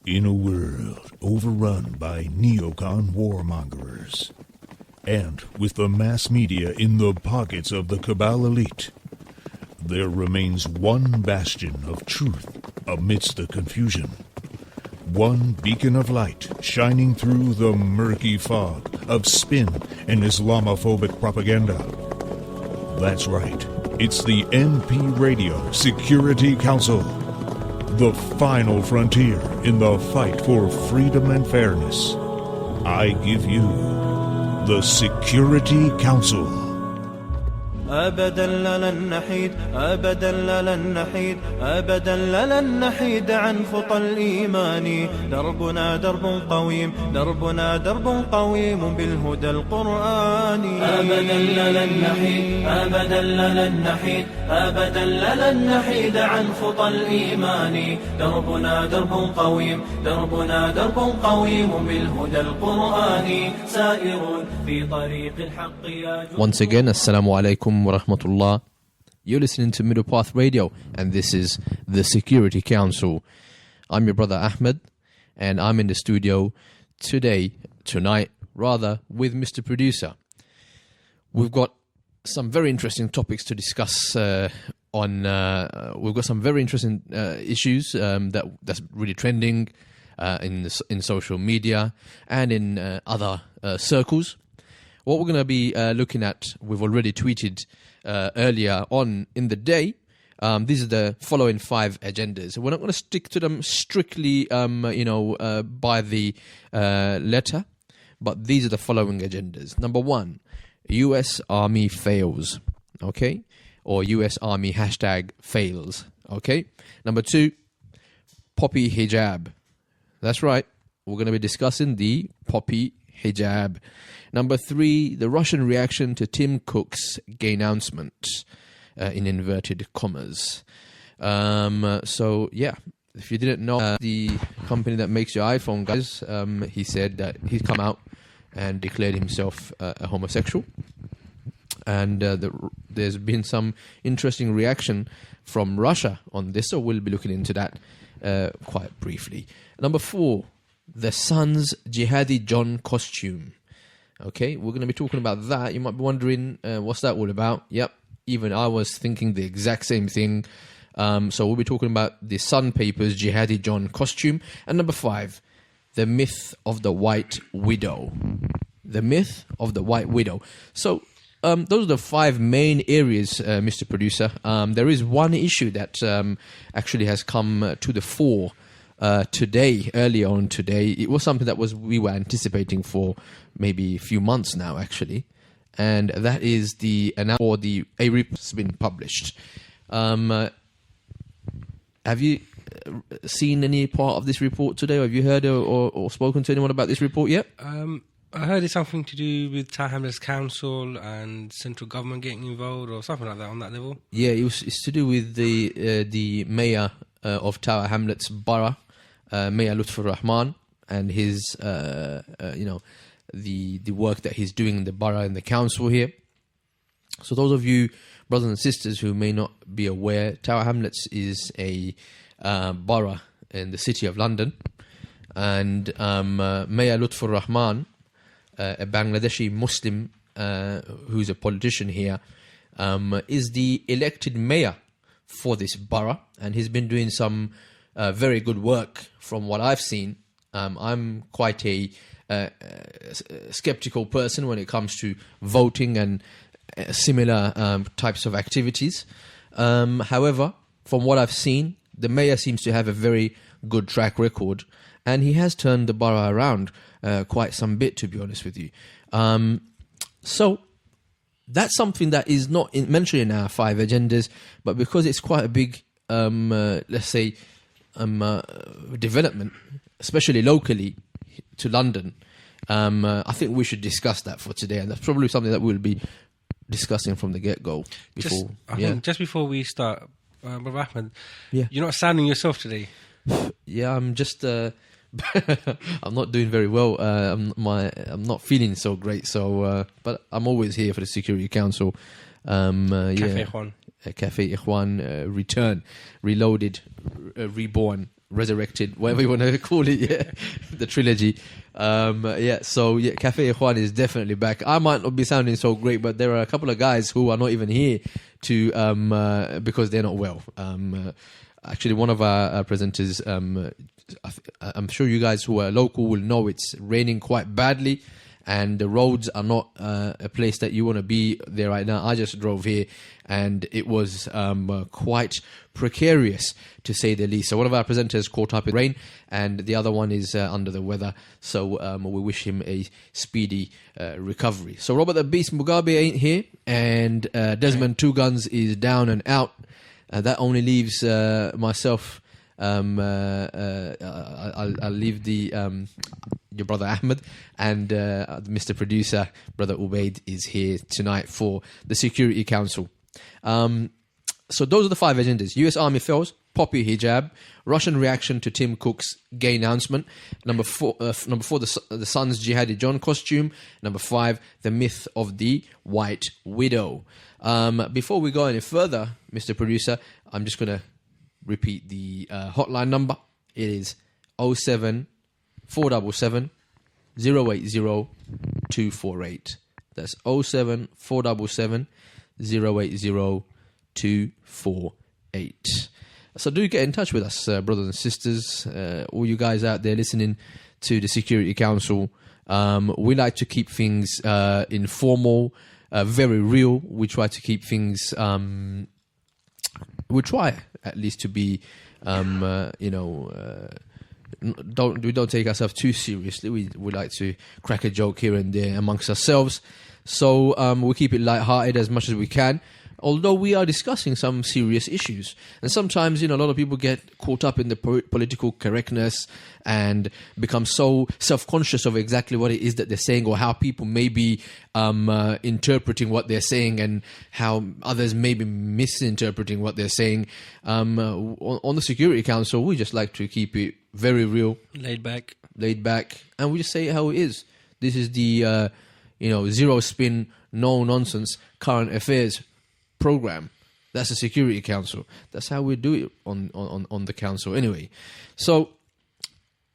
In a world overrun by neocon warmongers, and with the mass media in the pockets of the cabal elite, there remains one bastion of truth amidst the confusion. One beacon of light shining through the murky fog of spin and Islamophobic propaganda. That's right, it's the MP Radio Security Council, the final frontier in the fight for freedom and fairness. I give you the Security Council. أبدا لن نحيد أبدا لن نحيد أبدا لن نحيد عن خطى الإيمان دربنا درب قويم دربنا درب قويم بالهدى القرآني أبدا لن نحيد أبدا لن نحيد أبدا لن نحيد عن خطى الإيمان دربنا درب قويم دربنا درب قويم بالهدى القرآني سائر في طريق الحق يا Once again, Assalamu alaikum wa rahmatullah. You're listening to Middle Path Radio, and this is the Security Council. I'm your brother Ahmed, and I'm in the studio tonight, with Mr. Producer. We've got some very interesting topics to discuss we've got some very interesting issues that's really trending in social media and in other circles. What we're going to be looking at, we've already tweeted earlier on in the day. These are the following 5 agendas. We're not going to stick to them strictly, by the letter, but these are the following agendas. Number 1, U.S. Army fails, okay? Or U.S. Army #fails, okay? Number 2, Poppy Hijab. That's right. We're going to be discussing the Poppy Hijab. Number 3, the Russian reaction to Tim Cook's gay announcement, in inverted commas. So, yeah, if you didn't know, the company that makes your iPhone, guys, he said that he's come out and declared himself a homosexual. And there's been some interesting reaction from Russia on this, so we'll be looking into that quite briefly. Number 4, the Sun's Jihadi John costume. Okay, we're going to be talking about that. You might be wondering, what's that all about? Yep, even I was thinking the exact same thing. So we'll be talking about the Sun Papers Jihadi John costume. And number 5, the myth of the White Widow. The myth of the White Widow. So those are the 5 main areas, Mr. Producer. There is one issue that actually has come to the fore earlier on today. It was something that we were anticipating for maybe a few months now, actually, and that is a report has been published. Have you seen any part of this report today? Or have you heard or spoken to anyone about this report yet? I heard it's something to do with Tower Hamlets Council and central government getting involved or something like that on that level. Yeah, it's to do with the mayor of Tower Hamlets Borough, Mayor Lutfur Rahman, and his the work that he's doing in the borough and the council here. So those of you brothers and sisters who may not be aware, Tower Hamlets is a borough in the city of London, and Mayor Lutfur Rahman, a Bangladeshi Muslim who's a politician here, is the elected mayor for this borough, and he's been doing some very good work from what I've seen. I'm quite a skeptical person when it comes to voting and similar types of activities. However, from what I've seen, the mayor seems to have a very good track record, and he has turned the borough around quite some bit, to be honest with you. So that's something that is not mentioned in our 5 agendas, but because it's quite a big, let's say, development, especially locally to London, I think we should discuss that for today, and that's probably something that we'll be discussing from the get-go. Just before we start, Brother Ahmed, you're not sounding yourself today. Yeah, I'm just I'm not doing very well. I'm not feeling so great. So, but I'm always here for the Security Council. Café Ikhwan. Café Ikhwan, return, reloaded, reborn, resurrected, whatever you want to call it, yeah, the trilogy. Café Ikhwan is definitely back. I might not be sounding so great, but there are a couple of guys who are not even here to because they're not well. Actually, one of our presenters, I'm sure you guys who are local will know it's raining quite badly, and the roads are not a place that you want to be there right now. I just drove here, and it was quite precarious, to say the least. So one of our presenters caught up in rain, and the other one is under the weather. So we wish him a speedy recovery. So Robert the Beast Mugabe ain't here, and Desmond Two Guns is down and out. That only leaves myself. I'll leave your brother Ahmed, and Mr. Producer, brother Ubaid, is here tonight for the Security Council. So those are the 5 agendas: U.S. Army fails, Poppy Hijab, Russian reaction to Tim Cook's gay announcement. Number 4, the Sun's Jihadi John costume. Number 5, the myth of the White Widow. Before we go any further, Mr. Producer, I'm just going to repeat the hotline number. It is 07 477 080 248. That's 07 477 080 248. So do get in touch with us, brothers and sisters, all you guys out there listening to the Security Council. We like to keep things informal, very real. We try to keep things... we try at least to be, we don't take ourselves too seriously. We like to crack a joke here and there amongst ourselves. So we keep it lighthearted as much as we can, although we are discussing some serious issues. And sometimes, a lot of people get caught up in the political correctness and become so self-conscious of exactly what it is that they're saying, or how people may be interpreting what they're saying, and how others may be misinterpreting what they're saying. On the Security Council, we just like to keep it very real. Laid back. And we just say it how it is. This is the, zero spin, no nonsense current affairs program. That's the Security Council. That's how we do it on the council anyway. So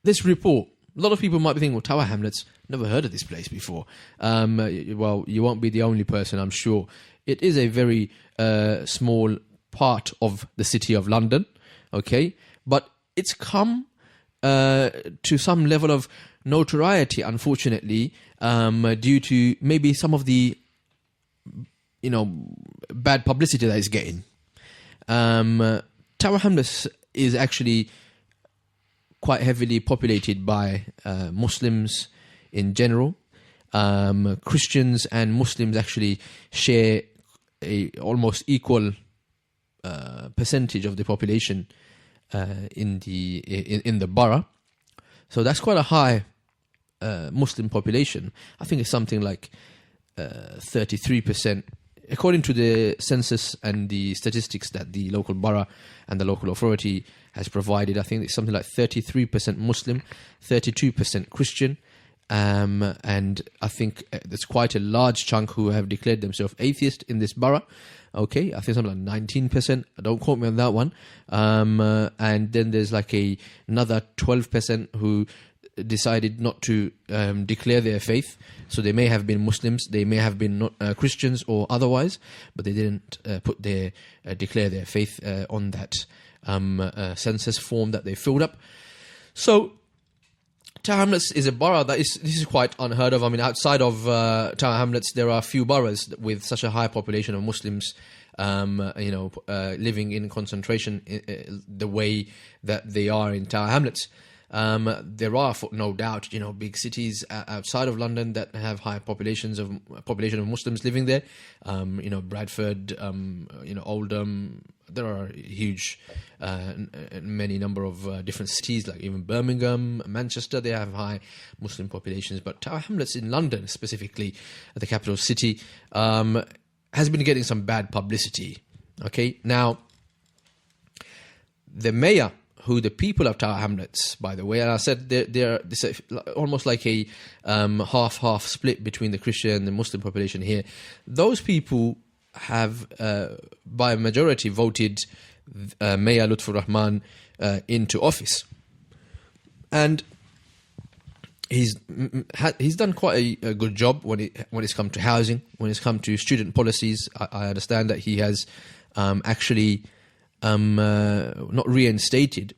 this report, a lot of people might be thinking, well, Tower Hamlets, never heard of this place before. Well, you won't be the only person, I'm sure. It is a very small part of the city of London, okay? But it's come to some level of notoriety, unfortunately, due to maybe some of the bad publicity that it's getting. Tower Hamlets is actually quite heavily populated by Muslims in general. Christians and Muslims actually share a almost equal percentage of the population in the borough. So that's quite a high Muslim population. I think it's something like 33%. According to the census and the statistics that the local borough and the local authority has provided, I think it's something like 33% Muslim, 32% Christian, and I think there's quite a large chunk who have declared themselves atheist in this borough. Okay, I think something like 19%. Don't quote me on that one. And then there's like another 12% who decided not to declare their faith. So they may have been Muslims, they may have been not Christians or otherwise, but they didn't declare their faith on that census form that they filled up. So Tower Hamlets is a borough this is quite unheard of. I mean, outside of Tower Hamlets, there are a few boroughs with such a high population of Muslims, living in concentration the way that they are in Tower Hamlets. There are, no doubt, big cities outside of London that have high population of Muslims living there. Bradford, Oldham. There are huge, many number of different cities, like even Birmingham, Manchester. They have high Muslim populations. But Tower Hamlets in London, specifically the capital city, has been getting some bad publicity. Okay, now the mayor, who the people of Tower Hamlets, by the way, and I said they're almost like a half-half split between the Christian and the Muslim population here. Those people have, by a majority, voted Mayor Lutfur Rahman into office. And he's done quite a good job when it's come to housing, when it's come to student policies. I understand that he has actually not reinstated,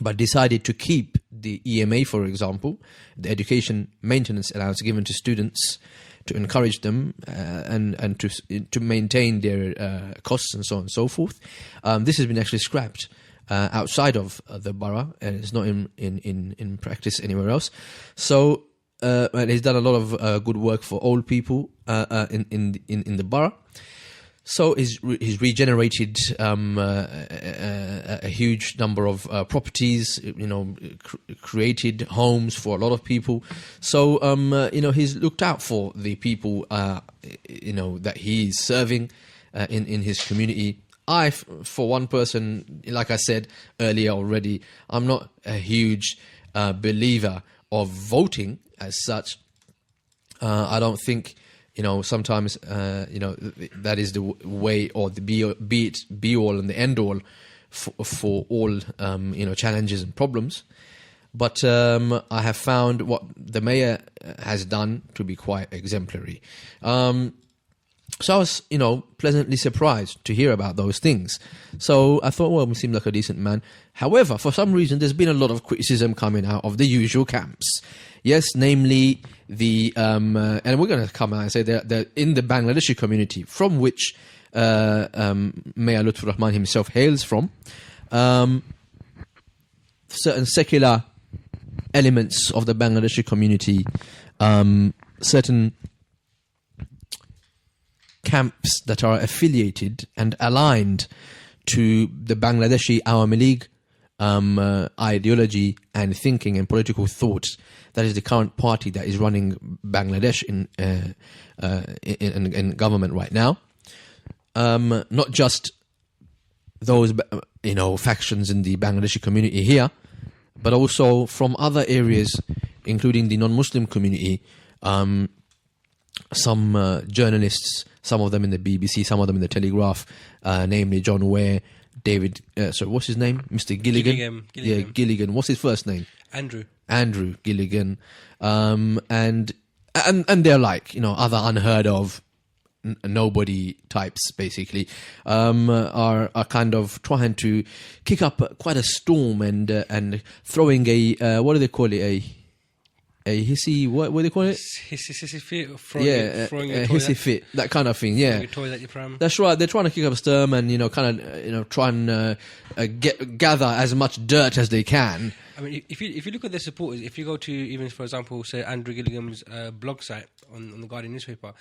but decided to keep the EMA, for example, the education maintenance allowance given to students to encourage them and to maintain their costs and so on and so forth. This has been actually scrapped outside of the borough, and it's not in practice anywhere else. So and he's done a lot of good work for old people in the borough. So he's regenerated a huge number of properties, created homes for a lot of people. So, he's looked out for the people, that he's serving in his community. For one person, like I said earlier already, I'm not a huge believer of voting as such. I don't think... sometimes, that is the way or the be all and the end all for all, challenges and problems. But I have found what the mayor has done to be quite exemplary. So I was, pleasantly surprised to hear about those things. So I thought, well, he seemed like a decent man. However, for some reason, there's been a lot of criticism coming out of the usual camps. Yes, namely and we're going to come out and say that in the Bangladeshi community, from which Mayor Lutfur Rahman himself hails from, certain secular elements of the Bangladeshi community, certain camps that are affiliated and aligned to the Bangladeshi Awami League ideology and thinking and political thought. That is the current party that is running Bangladesh in government right now. Not just those factions in the Bangladeshi community here, but also from other areas, including the non-Muslim community. Some journalists, some of them in the BBC, some of them in the Telegraph, namely John Ware, David, what's his name? Mr. Gilligan. Yeah, Gilligan. What's his first name? Andrew Gilligan. And they're like, other unheard of nobody types, basically, are kind of trying to kick up quite a storm and throwing what do they call it? A hissy, what do they call it? Hissy fit, throwing a hissy fit, that kind of thing. Yeah, that's right. They're trying to kick up a storm and try and gather as much dirt as they can. I mean, if you look at their supporters, if you go to even, for example, say Andrew Gilligan's blog site on the Guardian newspaper,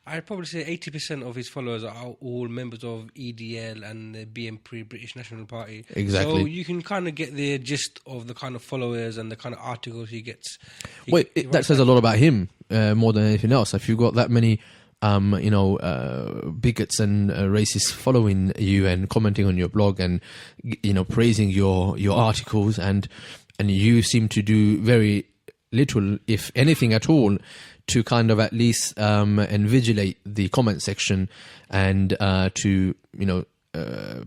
I'd probably say 80% of his followers are all members of EDL and the BNP, British National Party. Exactly. So you can kind of get the gist of the kind of followers and the kind of articles he gets. That says a lot about him more than anything else. If you've got that many, bigots and racists following you and commenting on your blog and praising your articles, and you seem to do very little, if anything at all, to kind of at least invigilate the comment section and to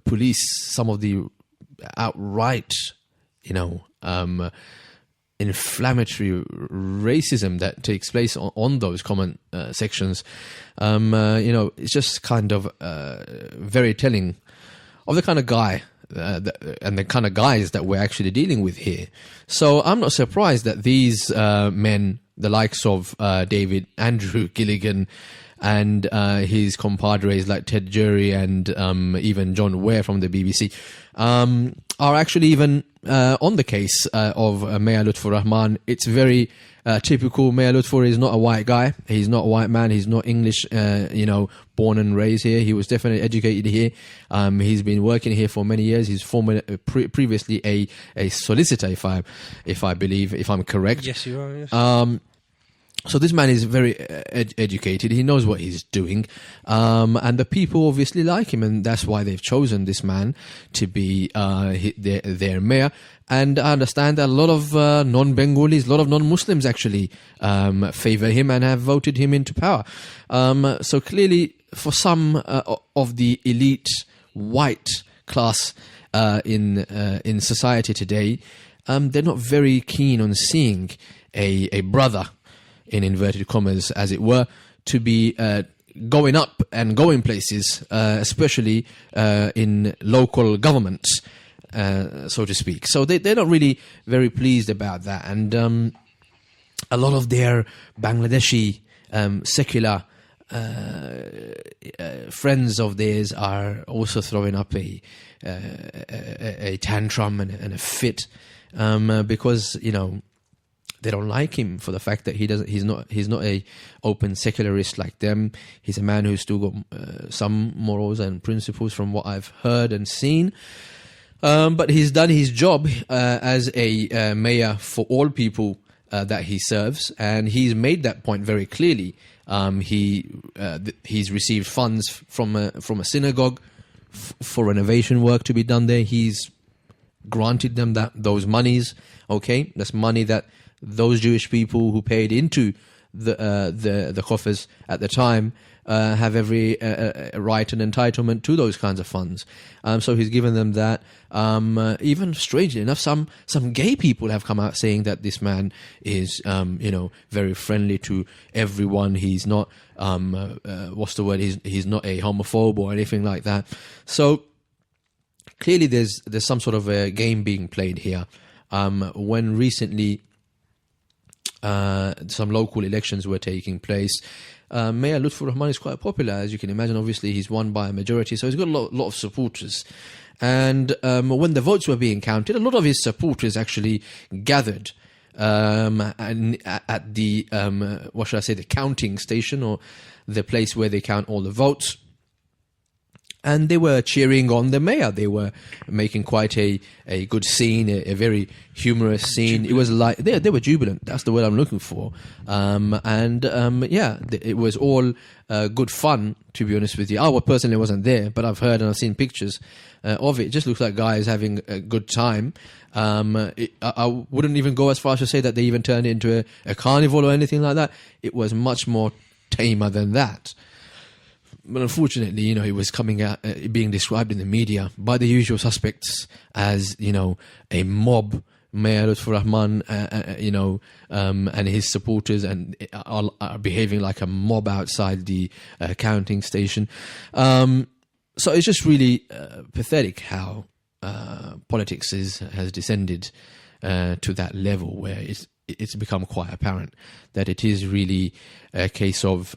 police some of the outright inflammatory racism that takes place on those comment sections. It's just kind of very telling of the kind of guy and the kind of guys that we're actually dealing with here. So I'm not surprised that these men, the likes of Andrew Gilligan and his compadres like Ted Jury and even John Ware from the BBC, are actually even on the case of Mayor Lutfur Rahman. It's very typical. Mayor Lutfur is not a white guy. He's not a white man. He's not English, born and raised here. He was definitely educated here. He's been working here for many years. He's previously a solicitor, if I'm correct. Yes, you are. Yes. So this man is very educated. He knows what he's doing. And the people obviously like him, and that's why they've chosen this man to be their mayor. And I understand that a lot of non-Bengalis, a lot of non-Muslims actually favor him and have voted him into power. So clearly, for some of the elite white class in society today, they're not very keen on seeing a brother, in inverted commas, as it were, to be going up and going places, especially in local governments, so to speak. So they're not really very pleased about that. And a lot of their Bangladeshi secular friends of theirs are also throwing up a tantrum and a fit, because, you know, they don't like him for the fact that he's not a open secularist like them. He's a man who's still got some morals and principles from what I've heard and seen. But he's done his job as a mayor for all people that he serves, and he's made that point very clearly. He's received funds from a synagogue for renovation work to be done there. He's granted them those monies. Okay, that's money that those Jewish people who paid into the coffers at the time have every right and entitlement to those kinds of funds. So he's given them that. Even strangely enough, some gay people have come out saying that this man is, very friendly to everyone. He's not, what's the word? He's not a homophobe or anything like that. So clearly, there's some sort of a game being played here. When recently some local elections were taking place, Mayor Lutfur Rahman is quite popular, as you can imagine. Obviously, he's won by a majority, so he's got a lot of supporters. And when the votes were being counted, a lot of his supporters actually gathered and at the what should I say, the counting station, or the place where they count all the votes. And they were cheering on the mayor. They were making quite a good scene, a very humorous scene. Jubilant. It was like they were jubilant. That's the word I'm looking for. It was all good fun, to be honest with you. I personally wasn't there, but I've heard and I've seen pictures of it. It just looks like guys having a good time. I wouldn't even go as far as to say that they even turned it into a carnival or anything like that. It was much more tamer than that. But unfortunately, it was coming out, being described in the media by the usual suspects as, a mob. Mayor Lutfur Rahman, and his supporters are behaving like a mob outside the counting station. So it's just really pathetic how politics has descended to that level, where it's become quite apparent that it is really a case of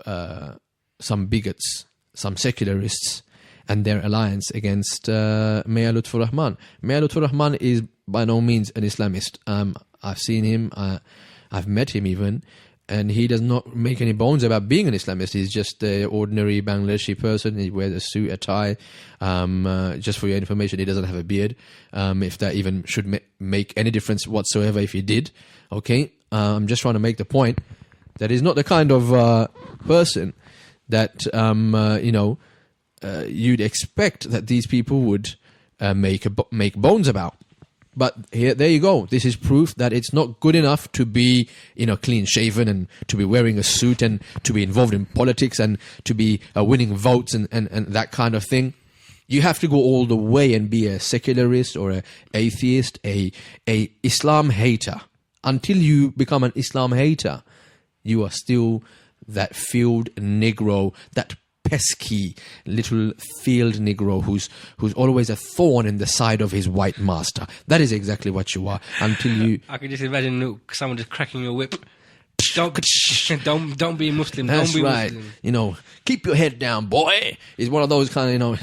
some bigots, some secularists, and their alliance against Mayor Lutfur Rahman. Mayor Lutfur Rahman is by no means an Islamist. I've seen him, I've met him even, and he does not make any bones about being an Islamist. He's just an ordinary Bangladeshi person. He wears a suit, a tie. Just for your information, he doesn't have a beard, if that even should make any difference whatsoever if he did. Okay, I'm just trying to make the point that he's not the kind of person that you'd expect that these people would make bones about. But there you go. This is proof that it's not good enough to be, clean shaven and to be wearing a suit and to be involved in politics and to be winning votes and that kind of thing. You have to go all the way and be a secularist or an atheist, a Islam hater. Until you become an Islam hater, you are still that field Negro, that pesky little field Negro who's always a thorn in the side of his white master. That is exactly what you are. Until you, I can just imagine someone just cracking a whip. Don't be a Muslim. That's don't be right. Muslim. Keep your head down, boy. It's one of those kind of,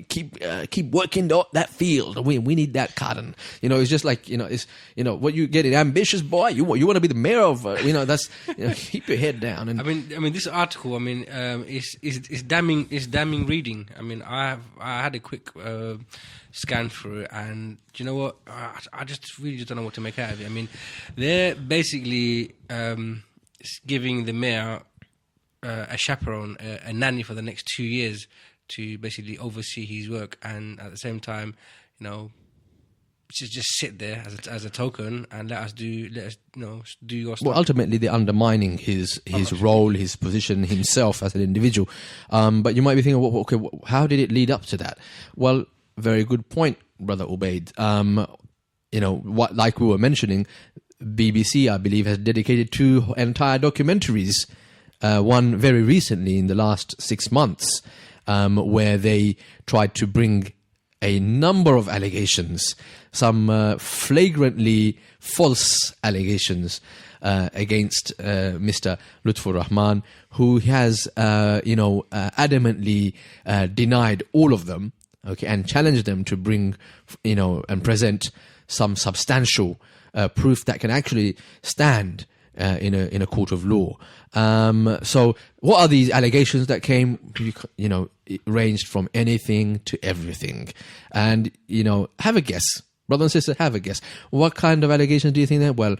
keep working that field. We need that cotton. It's just like, it's, what you get, ambitious boy. You want to be the mayor of, that's, keep your head down. And I mean, this article, is damning reading. I had a quick scan through it, and do you know what? I just really don't know what to make out of it. They're basically giving the mayor a chaperone, a nanny for the next 2 years to basically oversee his work, and at the same time, just sit there as a token and let us do your stuff. Well, ultimately, they're undermining his role, his position, himself as an individual. But you might be thinking, how did it lead up to that? Well, Very good point, Brother Ubaid. What, like we were mentioning, BBC, I believe, has dedicated 2 entire documentaries. One very recently in the last 6 months, where they tried to bring a number of allegations, some flagrantly false allegations against Mr. Lutfur Rahman, who has, adamantly denied all of them, okay, and challenged them to bring, and present some substantial proof that can actually stand in a court of law. So what are these allegations that came? It ranged from anything to everything. And, have a guess. Brother and sister, have a guess. What kind of allegations do you think that? Well,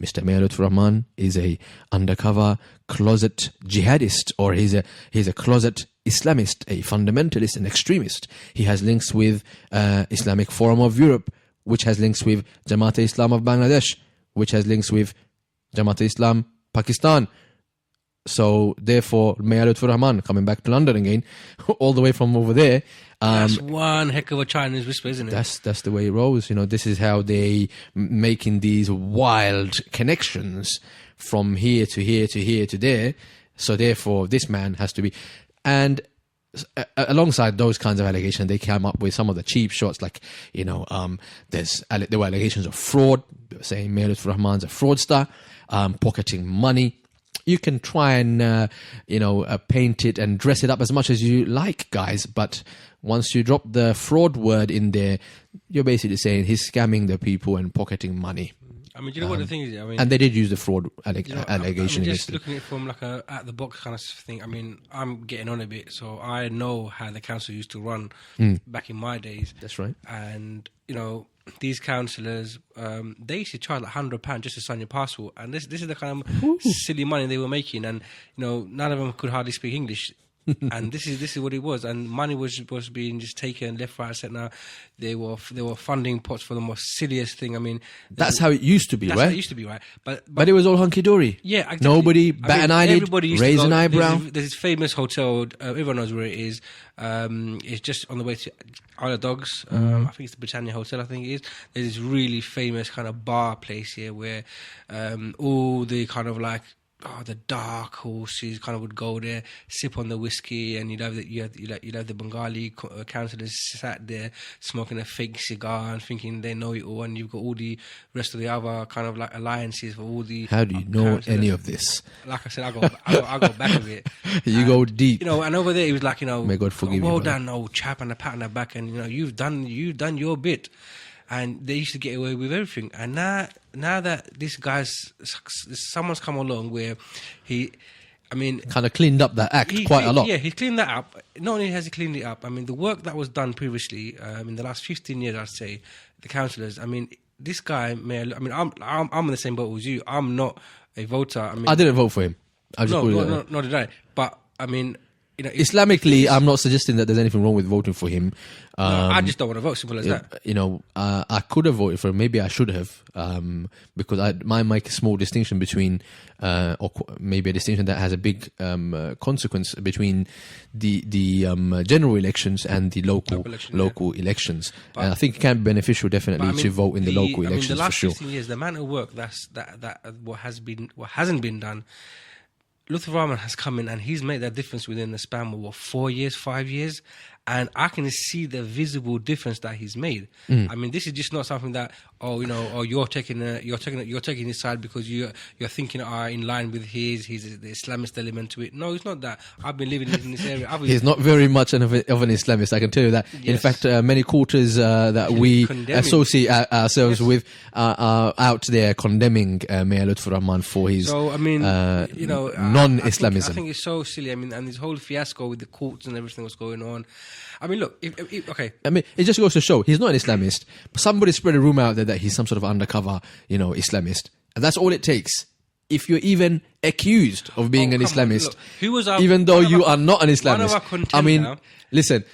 Mr. Lutfur Rahman is a undercover closet jihadist, or he's a closet Islamist, a fundamentalist, an extremist. He has links with Islamic Forum of Europe, which has links with Jamaat-e-Islam of Bangladesh, which has links with Jamaat-e-Islam Pakistan. So therefore, Lutfur Rahman coming back to London again, all the way from over there. That's one heck of a Chinese whisper, isn't it? That's the way it rolls. This is how they making these wild connections from here to here to here to there. So therefore, this man has to be. And alongside those kinds of allegations, they came up with some of the cheap shots, like there were allegations of fraud. They were saying Lutfur Rahman's a fraudster, pocketing money. You can try and paint it and dress it up as much as you like, guys, but once you drop the fraud word in there, you're basically saying he's scamming the people and pocketing money. I mean, do you know what the thing is? I mean, and they did use the fraud allegation. Just looking at it from like a at the box kind of thing. I mean, I'm getting on a bit, so I know how the council used to run back in my days. That's right. And these councillors, they used to charge like £100 just to sign your passport, and this is the kind of silly money they were making, and none of them could hardly speak English. And this is what it was, and money was being just taken left, right, centre. They were funding pots for the most silliest thing. I mean, that's how it used to be, right? That's how it used to be, right? But it was all hunky dory. Yeah, exactly. Nobody bat an eyelid, raise an eyebrow. There's this famous hotel. Everyone knows where it is. It's just on the way to Isle of Dogs. I think it's the Britannia Hotel. I think it is. There's this really famous kind of bar place here where all the kind of like. The dark horses kind of would go there, sip on the whiskey, and you'd have the Bengali councillors sat there smoking a fake cigar and thinking they know it all, and you've got all the rest of the other kind of like alliances for all the. How do you know any of this? Like I said, I go back a bit. You go deep. And over there it was like may God forgive you. Well done, old chap, and a pat on the back, and you've done your bit. And they used to get away with everything. And now that this someone's come along where kind of cleaned up that act quite a lot. Yeah, he cleaned that up. Not only has he cleaned it up, I mean, the work that was done previously in the last 15 years, I'd say, the councillors. I mean, this guy, I'm in the same boat as you. I'm not a voter. I didn't vote for him. No, did I? But I mean. Islamically, I'm not suggesting that there's anything wrong with voting for him. No, I just don't want to vote. Simple as that. I could have voted for him. Maybe I should have, because I might make a small distinction between, or maybe a distinction that has a big consequence between the general elections and the local elections. And I think it can be beneficial, definitely, to vote in the local elections the last for sure. 15 years, the amount of work what hasn't been done. Lutfur Rahman has come in and he's made that difference within the span of 4 years, 5 years, and I can see the visible difference that he's made. I mean, this is just not something that you're taking his side because you're thinking in line with the Islamist element to it. No, it's not that. I've been living in this area. He's not very much of an Islamist, I can tell you that. Yes. In fact, many quarters that we associate ourselves with are out there condemning Mayor Lutfur Rahman for his non-Islamism. I think it's so silly. I mean, and this whole fiasco with the courts and everything that's going on. I mean, look, okay. I mean, it just goes to show he's not an Islamist. Somebody spread a rumor out there that he's some sort of undercover, Islamist, and that's all it takes. If you're even accused of being an Islamist, look, even though you are not an Islamist, I mean, listen,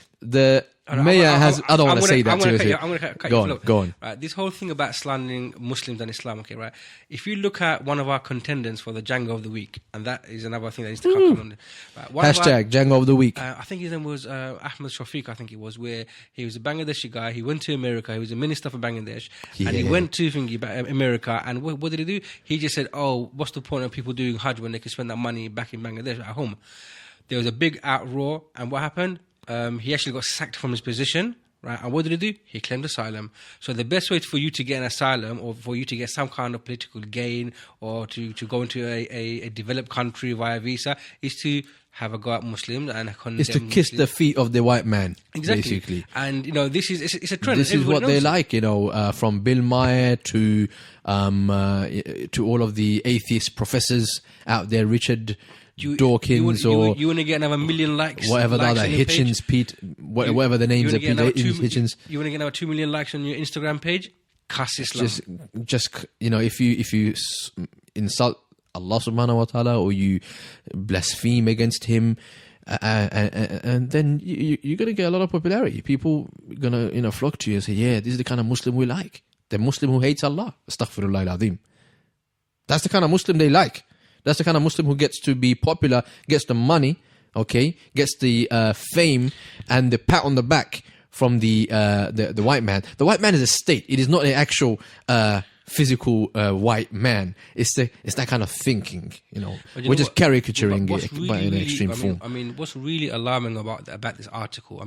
Mayor has. I don't want to say that. I'm going seriously. to cut Go you on, off. go on. Right, this whole thing about slandering Muslims and Islam, okay, right? If you look at one of our contenders for the Django of the Week, and that is another thing that needs to come on. Right, Hashtag Django of the Week. I think his name was Ahmed Shafiq, I think it was, where he was a Bangladeshi guy. He went to America. He was a minister for Bangladesh. And he went to America. And what did he do? He just said, oh, what's the point of people doing Hajj when they can spend that money back in Bangladesh at home? There was a big outroar. And what happened? He actually got sacked from his position. Right, and what did he do? He claimed asylum. So the best way for you to get an asylum, or for you to get some kind of political gain, or to go into a developed country via visa, is to have a go at Muslims and condemn. It's to kiss the feet of the white man, exactly. basically. And this is it's a trend. This is what they like, from Bill Maher to all of the atheist professors out there, Richard Dawkins, you want to get another 1 million likes, whatever the other Hitchens, Pete, whatever the names are, Pete Hitchens. You want to get another 2 million likes on your Instagram page? Cuss Islam. Just if you insult Allah Subhanahu wa Taala, or you blaspheme against Him, and then you're gonna get a lot of popularity. People gonna flock to you and say, yeah, this is the kind of Muslim we like. The Muslim who hates Allah. Astaghfirullah al-Azim. That's the kind of Muslim they like. That's the kind of Muslim who gets to be popular, gets the money, okay, gets the fame and the pat on the back from the white man. The white man is a state. It is not an actual physical white man. It's that kind of thinking. We're just caricaturing it by an extreme form. I mean, what's really alarming about this article?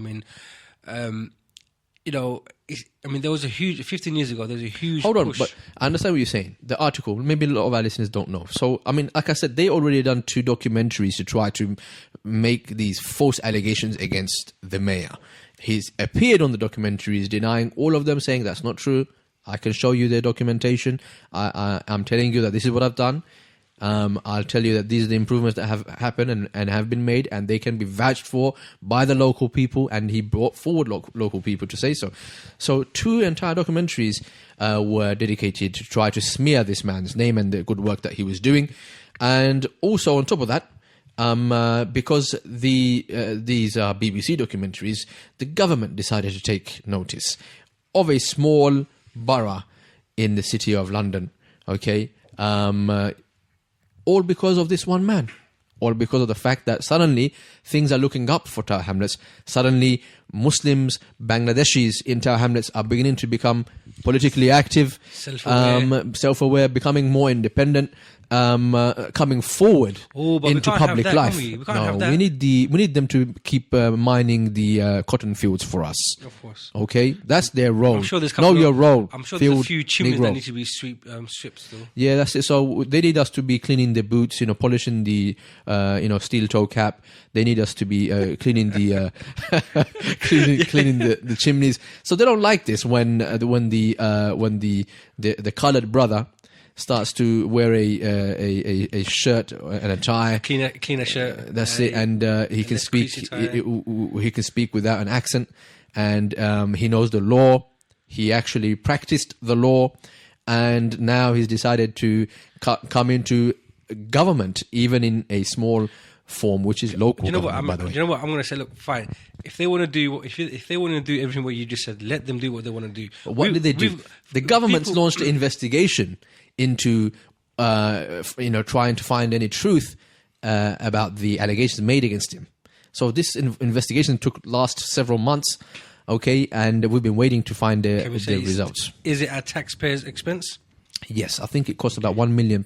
There was a huge 15 years ago. There was a huge. Hold on, push. but I understand what you're saying. The article, maybe a lot of our listeners don't know. So, like I said, they already done 2 documentaries to try to make these false allegations against the mayor. He's appeared on the documentaries, denying all of them, saying that's not true. I can show you their documentation. I'm telling you that this is what I've done. I'll tell you that these are the improvements that have happened and have been made, and they can be vouched for by the local people, and he brought forward local people to say so. So 2 entire documentaries were dedicated to try to smear this man's name and the good work that he was doing. And also on top of that, because these are BBC documentaries, the government decided to take notice of a small borough in the city of London, okay? All because of this one man. All because of the fact that suddenly things are looking up for Tower Hamlets. Suddenly Muslims, Bangladeshis in Tower Hamlets are beginning to become politically active, self-aware, becoming more independent, coming forward into public life. We need them to keep mining the cotton fields for us. Of course. Okay, that's their role. I'm sure there's your role. I'm sure there's a few chimneys that need to be stripped still. Yeah, that's it. So they need us to be cleaning the boots, polishing the steel toe cap. They need us to be cleaning the cleaning the chimneys. So they don't like this when the coloured brother starts to wear a shirt and a tie, cleaner shirt. That's it, and he can speak. He can speak without an accent, and he knows the law. He actually practiced the law, and now he's decided to come into government, even in a small form, which is local. By the way, you know what? I'm going to say, look, fine. If they want to do if they want to do everything what you just said, let them do what they want to do. But what did they do? The government's launched an investigation into trying to find any truth about the allegations made against him. So this investigation last several months, okay, and we've been waiting to find the results. Is it at taxpayers' expense? Yes, I think it cost about £1 million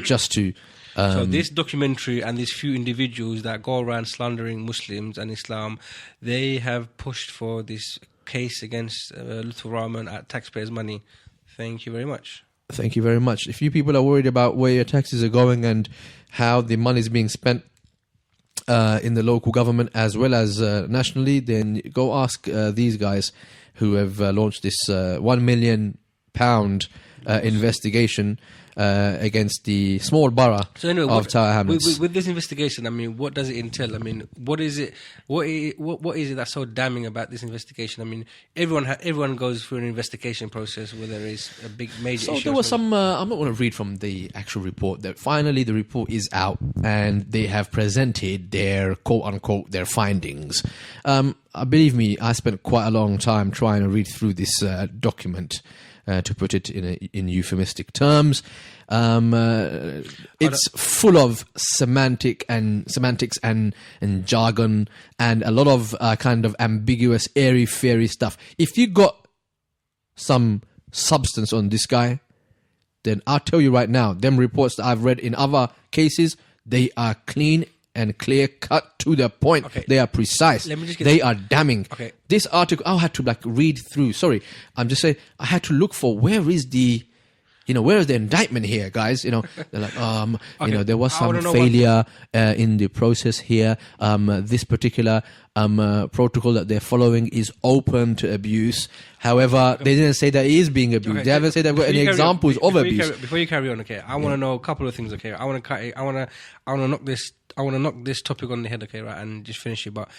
just to. So this documentary and these few individuals that go around slandering Muslims and Islam, they have pushed for this case against Lutfur Rahman at taxpayers' money. Thank you very much. Thank you very much. If you people are worried about where your taxes are going and how the money is being spent in the local government as well as nationally, then go ask these guys who have launched this £1 million investigation against the small borough of Tower Hamlets. With this investigation, I mean, what does it entail? I mean, what is it? What is it that's so damning about this investigation? I mean, everyone goes through an investigation process where there is a big major issue. So there was some. I'm not going to read from the actual report. That finally the report is out and they have presented their quote unquote their findings. Believe me, I spent quite a long time trying to read through this document. To put it in euphemistic terms, it's full of semantics and jargon and a lot of kind of ambiguous, airy-fairy stuff. If you got some substance on this guy, then I'll tell you right now, them reports that I've read in other cases, they are clean and clear cut to the point. Okay. They are precise. They are damning. Okay. This article, I had to read through. Sorry, I'm just saying, I had to look for where is the indictment here, guys? They're like, there was some failure in the process here. This particular protocol that they're following is open to abuse. However, they didn't say that it is being abused. Okay. They haven't said they've got any examples of abuse. Before you carry on, okay, I want to know a couple of things, okay. I want to knock this topic on the head, okay, right, and just finish it. But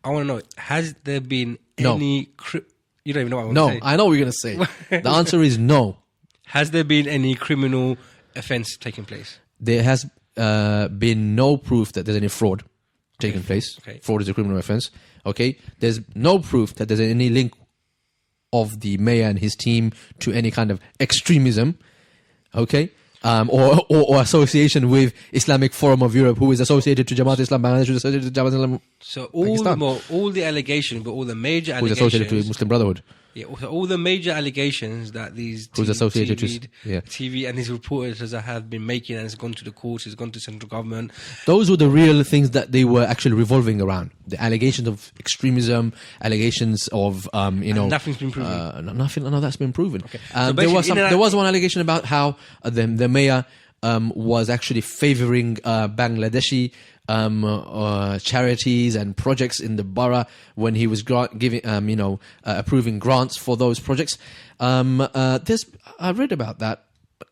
I want to know: has there been any? You don't even know what I want to say. No, I know what you're going to say. The answer is no. Has there been any criminal offence taking place? There has been no proof that there's any fraud taking place. Okay. Fraud is a criminal offence. Okay. There's no proof that there's any link of the mayor and his team to any kind of extremism. Okay. Or association with Islamic Forum of Europe, who is associated to Jamaat Islam Bangladesh, who is associated to Jamaat Islam So Pakistan. all the allegations, but all the major Who is allegations... associated to Muslim Brotherhood. Yeah, so all the major allegations that these Who's associated to... Yeah. TV and these reporters have been making, and it's gone to the courts, it's gone to central government. Those were the real things that they were actually revolving around. The allegations of extremism, allegations of, And nothing's been proven. None of that's been proven. Okay. There was one allegation about how the mayor was actually favouring Bangladeshi charities and projects in the borough when he was approving grants for those projects. I read about that.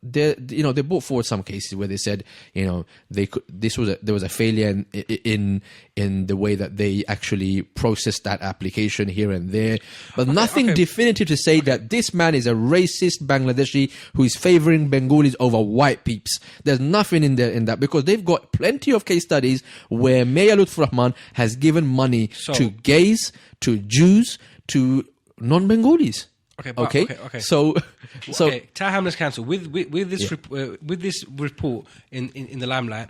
They brought forward some cases where they said, there was a failure in the way that they actually processed that application here and there, but nothing definitive to say that this man is a racist Bangladeshi who is favouring Bengalis over white peeps. There's nothing in there in that, because they've got plenty of case studies where Mayor Lutfur Rahman has given money to gays, to Jews, to non-Bengalis. Okay. So Tower Hamlets Council with this report in the limelight.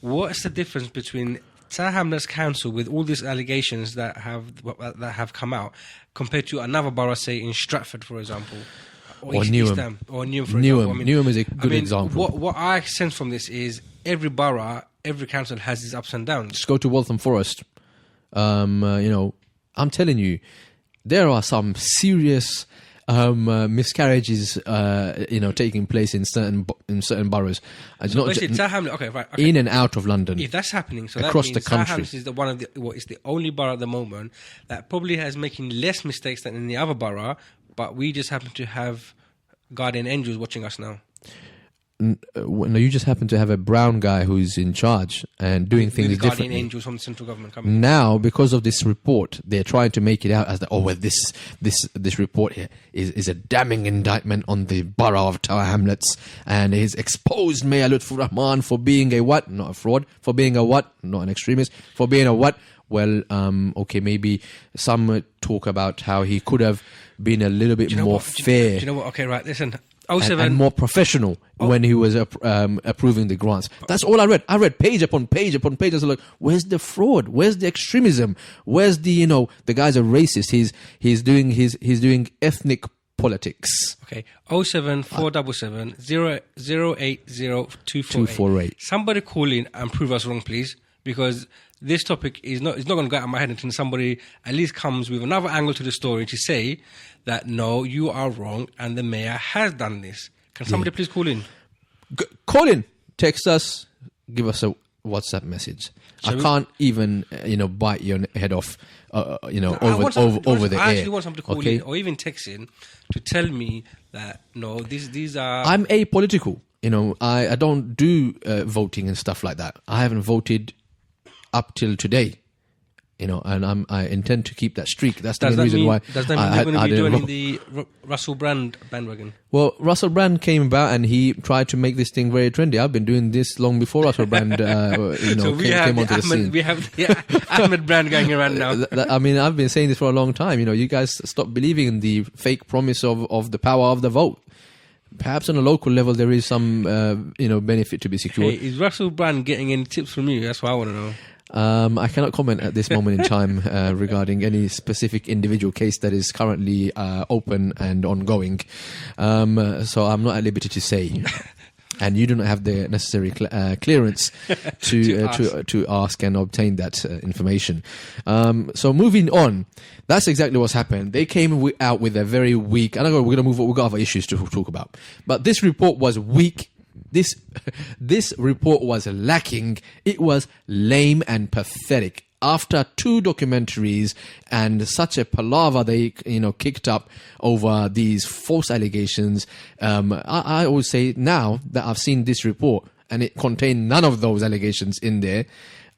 What's the difference between Tower Hamlets Council with all these allegations that have come out compared to another borough, say in Stratford, for example, or Newham? Or Newham, for example. Newham is a good example. What I sense from this is every borough, every council has its ups and downs. Just go to Waltham Forest. I'm telling you, there are some serious miscarriages, taking place in certain boroughs. In and out of London. If that's happening, so across that means the country, is the only borough at the moment that probably has making less mistakes than any other borough. But we just happen to have guardian angels watching us now. No, you just happen to have a brown guy who's in charge and doing things differently. Guardian angels from the central government coming. Now, because of this report, they're trying to make it out as this report here is a damning indictment on the borough of Tower Hamlets, and he's exposed Mayor Lutfur Rahman for being a what? Not a fraud. For being a what? Not an extremist. For being a what? Well, maybe some talk about how he could have been a little bit more fair. Do you know what? Okay, right. Listen. And more professional when he was approving the grants. That's all I read. I read page upon page upon page. I was like, where's the fraud? Where's the extremism? Where's the the guy's a racist. He's doing ethnic politics. Okay. 07477 080 Somebody call in and prove us wrong, please, because this topic is not going to go out of my head until somebody at least comes with another angle to the story to say that no, you are wrong and the mayor has done this. Can somebody please call in? Call in, text us, give us WhatsApp message. I can't even, bite your head off, over the I air. actually want somebody to call in or even text in to tell me that, no, these are... I'm apolitical. I don't do voting and stuff like that. I haven't voted up till today. And I intend to keep that streak. That's the main reason why. Does that mean you're going to be joining the Russell Brand bandwagon? Well, Russell Brand came about and he tried to make this thing very trendy. I've been doing this long before Russell Brand, came onto the scene. We have the Ahmed Brand going around now. I've been saying this for a long time. You guys stop believing in the fake promise of the power of the vote. Perhaps on a local level there is some, benefit to be secured. Hey, is Russell Brand getting any tips from you? That's what I want to know. I cannot comment at this moment in time regarding any specific individual case that is currently open and ongoing. So I'm not at liberty to say. And you do not have the necessary clearance to ask and obtain that information. So moving on, that's exactly what's happened. They came out with a very weak, and we're going to move on, we've got other issues to talk about. But this report was weak. This report was lacking. It was lame and pathetic. After 2 documentaries and such a palaver they kicked up over these false allegations, I always say now that I've seen this report and it contained none of those allegations in there,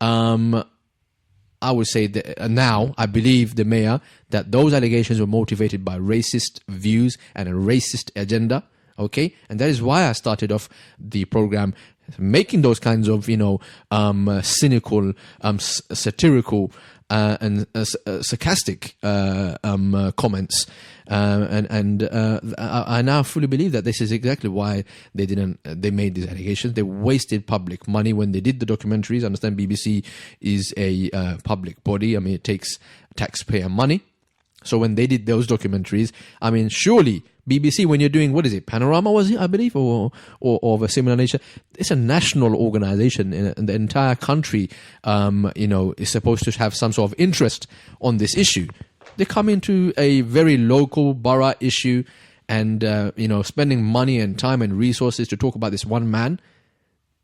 I would say that now I believe the mayor that those allegations were motivated by racist views and a racist agenda. Okay, and that is why I started off the program making those kinds of, cynical, satirical, and sarcastic comments. I now fully believe that this is exactly why they made these allegations. They wasted public money when they did the documentaries. I understand BBC is a public body. It takes taxpayer money. So when they did those documentaries, surely BBC, when you're doing, what is it, Panorama was it, I believe, or of a similar nature, it's a national organization and the entire country, is supposed to have some sort of interest on this issue. They come into a very local borough issue and, spending money and time and resources to talk about this one man.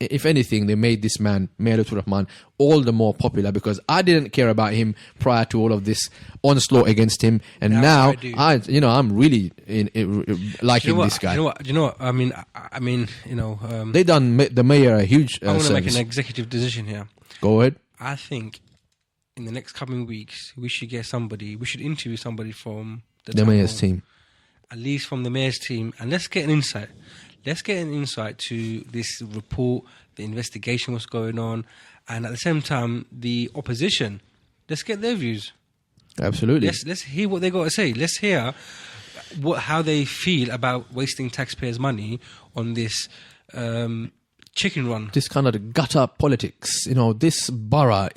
If anything, they made this man, Mayor Lutfur Rahman, all the more popular because I didn't care about him prior to all of this onslaught against him, and now I'm really liking this guy. You know what? They done the mayor a huge. I want to make an executive decision here. Go ahead. I think in the next coming weeks we should interview somebody from the mayor's team, at least from the mayor's team, and let's get an insight. Let's get an insight to this report, the investigation, what's going on, and at the same time, the opposition. Let's get their views. Absolutely. Let's hear what they got to say. Let's hear how they feel about wasting taxpayers' money on this chicken run. This kind of gutter politics. This borough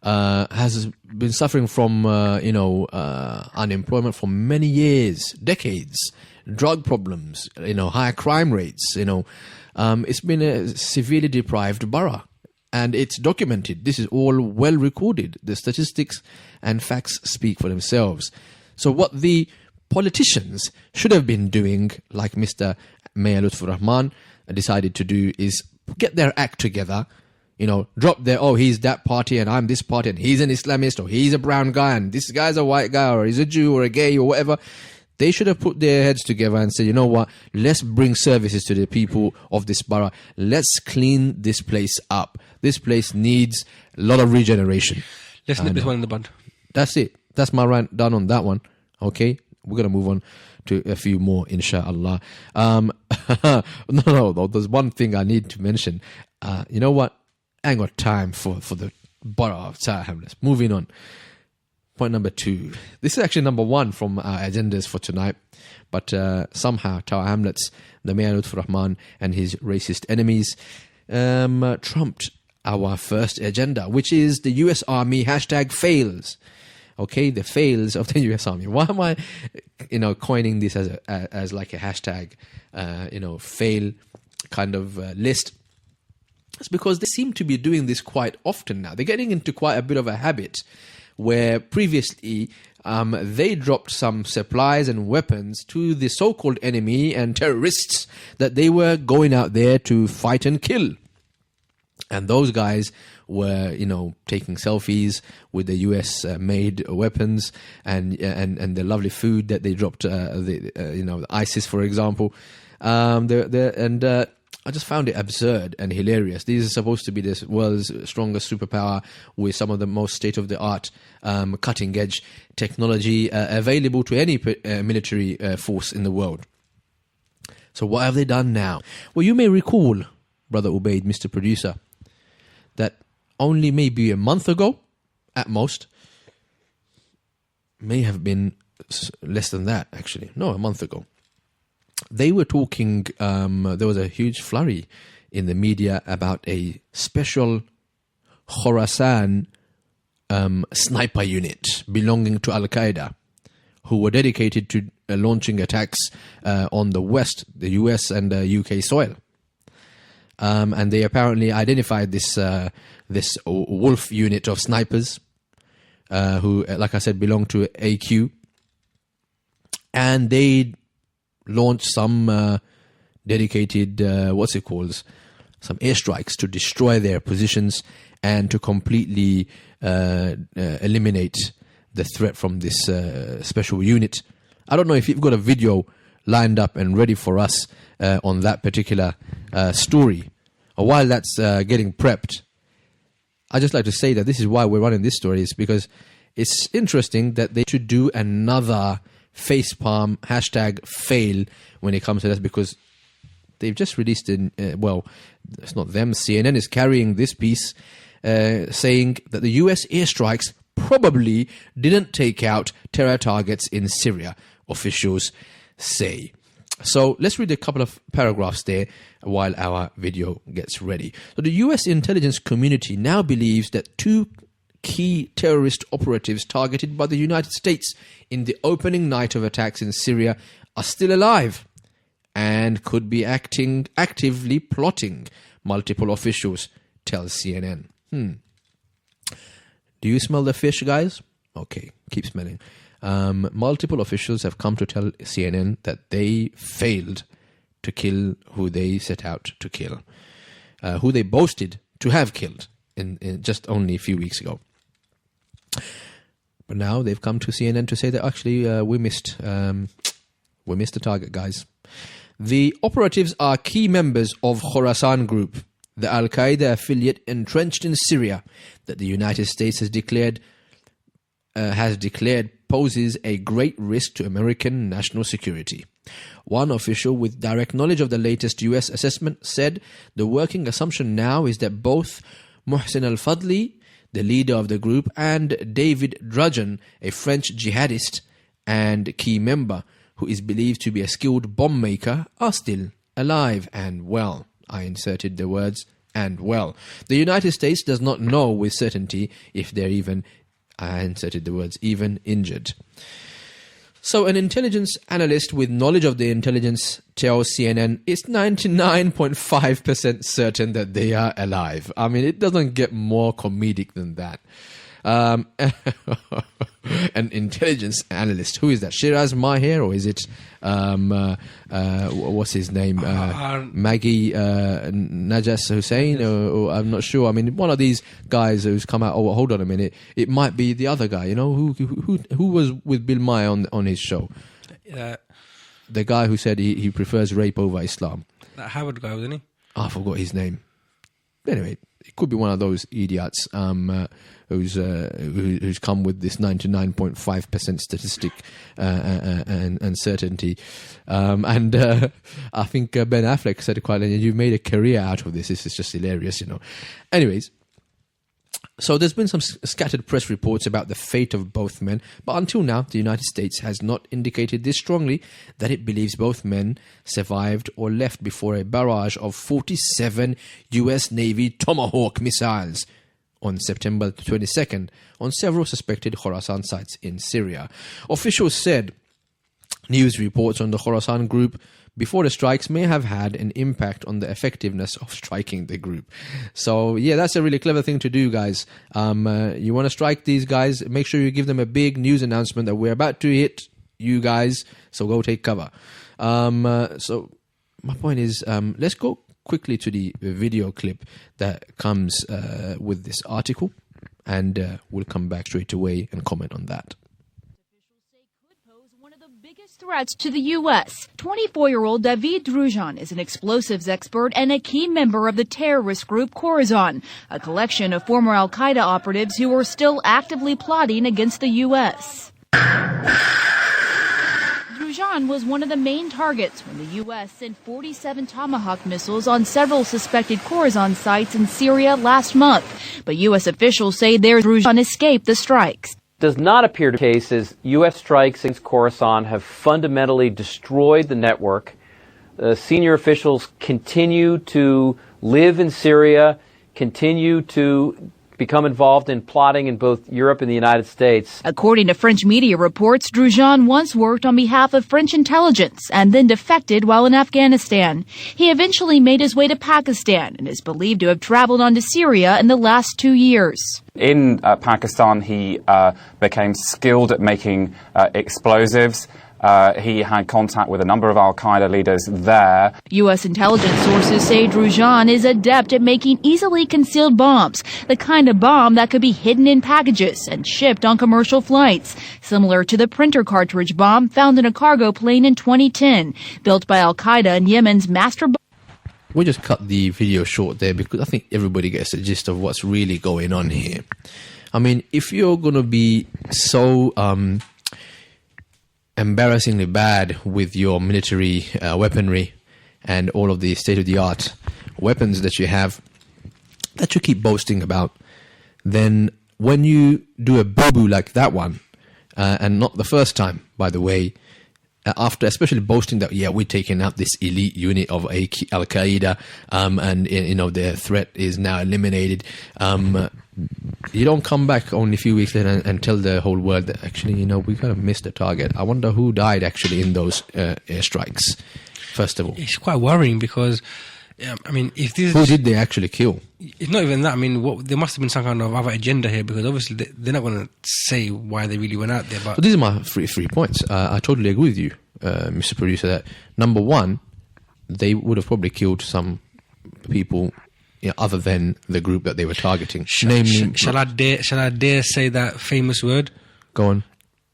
has been suffering from unemployment for many years, decades. Drug problems, higher crime rates, it's been a severely deprived borough, and it's documented. This is all well recorded. The statistics and facts speak for themselves. So what the politicians should have been doing, like Mr. Mayor Lutfur Rahman decided to do, is get their act together, drop their, he's that party and I'm this party and he's an Islamist or he's a brown guy and this guy's a white guy or he's a Jew or a gay or whatever. They should have put their heads together and said, you know what, let's bring services to the people of this borough. Let's clean this place up. This place needs a lot of regeneration. Let's nip this one in the bud. That's it. That's my rant done on that one. Okay, we're going to move on to a few more, inshallah. No, there's one thing I need to mention. You know what? I ain't got time for the borough of Tower Hamlets. Moving on. Point number 2. This is actually number 1 from our agendas for tonight. But somehow Tower Hamlets, the Mayor Lutfur Rahman and his racist enemies trumped our first agenda, which is the US Army #fails. Okay, the fails of the US Army. Why am I, coining this as like a hashtag, fail kind of list? It's because they seem to be doing this quite often now. They're getting into quite a bit of a habit where previously they dropped some supplies and weapons to the so-called enemy and terrorists that they were going out there to fight and kill. And those guys were, taking selfies with the US-made weapons and the lovely food that they dropped, the ISIS, for example. I just found it absurd and hilarious. These are supposed to be the world's strongest superpower with some of the most state-of-the-art, cutting-edge technology available to any military force in the world. So what have they done now? Well, you may recall, Brother Ubaid, Mr. Producer, that only maybe a month ago, at most, may have been less than that, actually. No, a month ago. They were talking, there was a huge flurry in the media about a special Khorasan sniper unit belonging to Al-Qaeda, who were dedicated to launching attacks on the West, the US and UK soil. And they apparently identified this wolf unit of snipers who, like I said, belong to AQ. And they launched some dedicated, some airstrikes to destroy their positions and to completely eliminate the threat from this special unit. I don't know if you've got a video lined up and ready for us on that particular story. While that's getting prepped, I'd just like to say that this is why we're running this story, is because it's interesting that they should do another facepalm #fail when it comes to this, because they've just released it's not them, CNN is carrying this piece saying that the US airstrikes probably didn't take out terror targets in Syria, officials say. So let's read a couple of paragraphs there while our video gets ready. So the US intelligence community now believes that 2 key terrorist operatives targeted by the United States in the opening night of attacks in Syria are still alive and could be actively plotting, multiple officials tell CNN. Do you smell the fish, guys? Okay, keep smelling. Multiple officials have come to tell CNN that they failed to kill who they set out to kill, who they boasted to have killed in just only a few weeks ago. But now they've come to CNN to say that actually we missed the target, guys. The operatives are key members of Khorasan Group, the Al-Qaeda affiliate entrenched in Syria that the United States has declared poses a great risk to American national security. One official with direct knowledge of the latest US assessment said the working assumption now is that both Mohsen al-Fadli, the leader of the group, and David Drugeon, a French jihadist and key member who is believed to be a skilled bomb maker, are still alive and well. I inserted the words "and well." The United States does not know with certainty if they're even, I inserted the words, even injured. So an intelligence analyst with knowledge of the intelligence tells CNN it's 99.5% certain that they are alive. I mean, it doesn't get more comedic than that. An intelligence analyst, who is that? Shiraz Maher, or is it what's his name? Maggie Najas Hussein, or I'm not sure. I mean, one of these guys who's come out. Oh, hold on a minute, it might be the other guy. You know, who was with Bill Maher on his show? The guy who said he prefers rape over Islam. That Howard guy, wasn't he? I forgot his name. Anyway, it could be one of those idiots who's come with this 99.5% statistic and certainty. I think Ben Affleck said it quite, you've made a career out of this. This is just hilarious, you know. Anyways, so there's been some scattered press reports about the fate of both men, but until now, the United States has not indicated this strongly that it believes both men survived or left before a barrage of 47 US Navy Tomahawk missiles on September 22nd on several suspected Khorasan sites in Syria. Officials said news reports on the Khorasan group before the strikes may have had an impact on the effectiveness of striking the group. So, yeah, that's a really clever thing to do, guys. You want to strike these guys, make sure you give them a big news announcement that we're about to hit you guys, so go take cover. So, my point is, let's go quickly to the video clip that comes with this article, and we'll come back straight away and comment on that. One of the biggest threats to the U.S. 24-year-old David Drujan is an explosives expert and a key member of the terrorist group Khorasan, a collection of former al-Qaeda operatives who are still actively plotting against the U.S. Drujan was one of the main targets when the U.S. sent 47 Tomahawk missiles on several suspected Khorasan sites in Syria last month. But U.S. officials say Drujan escaped the strikes. Does not appear to be the case as U.S. strikes against Khorasan have fundamentally destroyed the network. Senior officials continue to live in Syria, continue to become involved in plotting in both Europe and the United States. According to French media reports, Drujan once worked on behalf of French intelligence and then defected while in Afghanistan. He eventually made his way to Pakistan and is believed to have traveled on to Syria in the last 2 years. In Pakistan, he became skilled at making explosives. He had contact with a number of al-Qaeda leaders there. U.S. intelligence sources say Drujan is adept at making easily concealed bombs, the kind of bomb that could be hidden in packages and shipped on commercial flights, similar to the printer cartridge bomb found in a cargo plane in 2010, built by al-Qaeda in Yemen's master bomb. We'll just cut the video short there because I think everybody gets the gist of what's really going on here. I mean, if you're going to be so embarrassingly bad with your military weaponry and all of the state-of-the-art weapons that you have, that you keep boasting about, then when you do a boo-boo like that one, and not the first time, by the way, after especially boasting that, yeah, we're taking out this elite unit of al-Qaeda, and you know their threat is now eliminated, you don't come back only a few weeks later and tell the whole world that actually, you know, we kind of missed the target. I wonder who died actually in those airstrikes, first of all. It's quite worrying because, I mean, if this... Who did they actually kill? It's not even that. I mean, there must have been some kind of other agenda here because obviously they're not going to say why they really went out there. But so these are my three points. I totally agree with you, Mr. Producer, that number one, they would have probably killed some people other than the group that they were targeting. Namely, shall I dare say that famous word? Go on.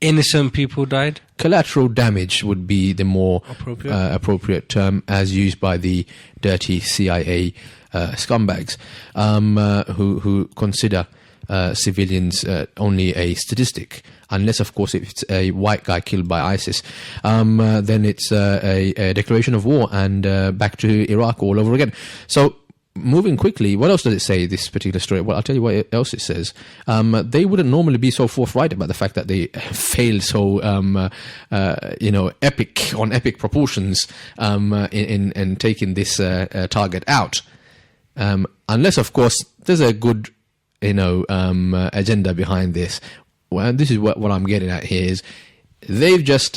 Innocent people died. Collateral damage would be the more appropriate term, as used by the dirty CIA scumbags, who consider civilians only a statistic. Unless, of course, if it's a white guy killed by ISIS, then it's a declaration of war and back to Iraq all over again. So, moving quickly, what else does it say, this particular story? Well, I'll tell you what else it says. They wouldn't normally be so forthright about the fact that they failed so, epic proportions in taking this target out. Unless, of course, there's a good, agenda behind this. Well, this is what I'm getting at here is they've just,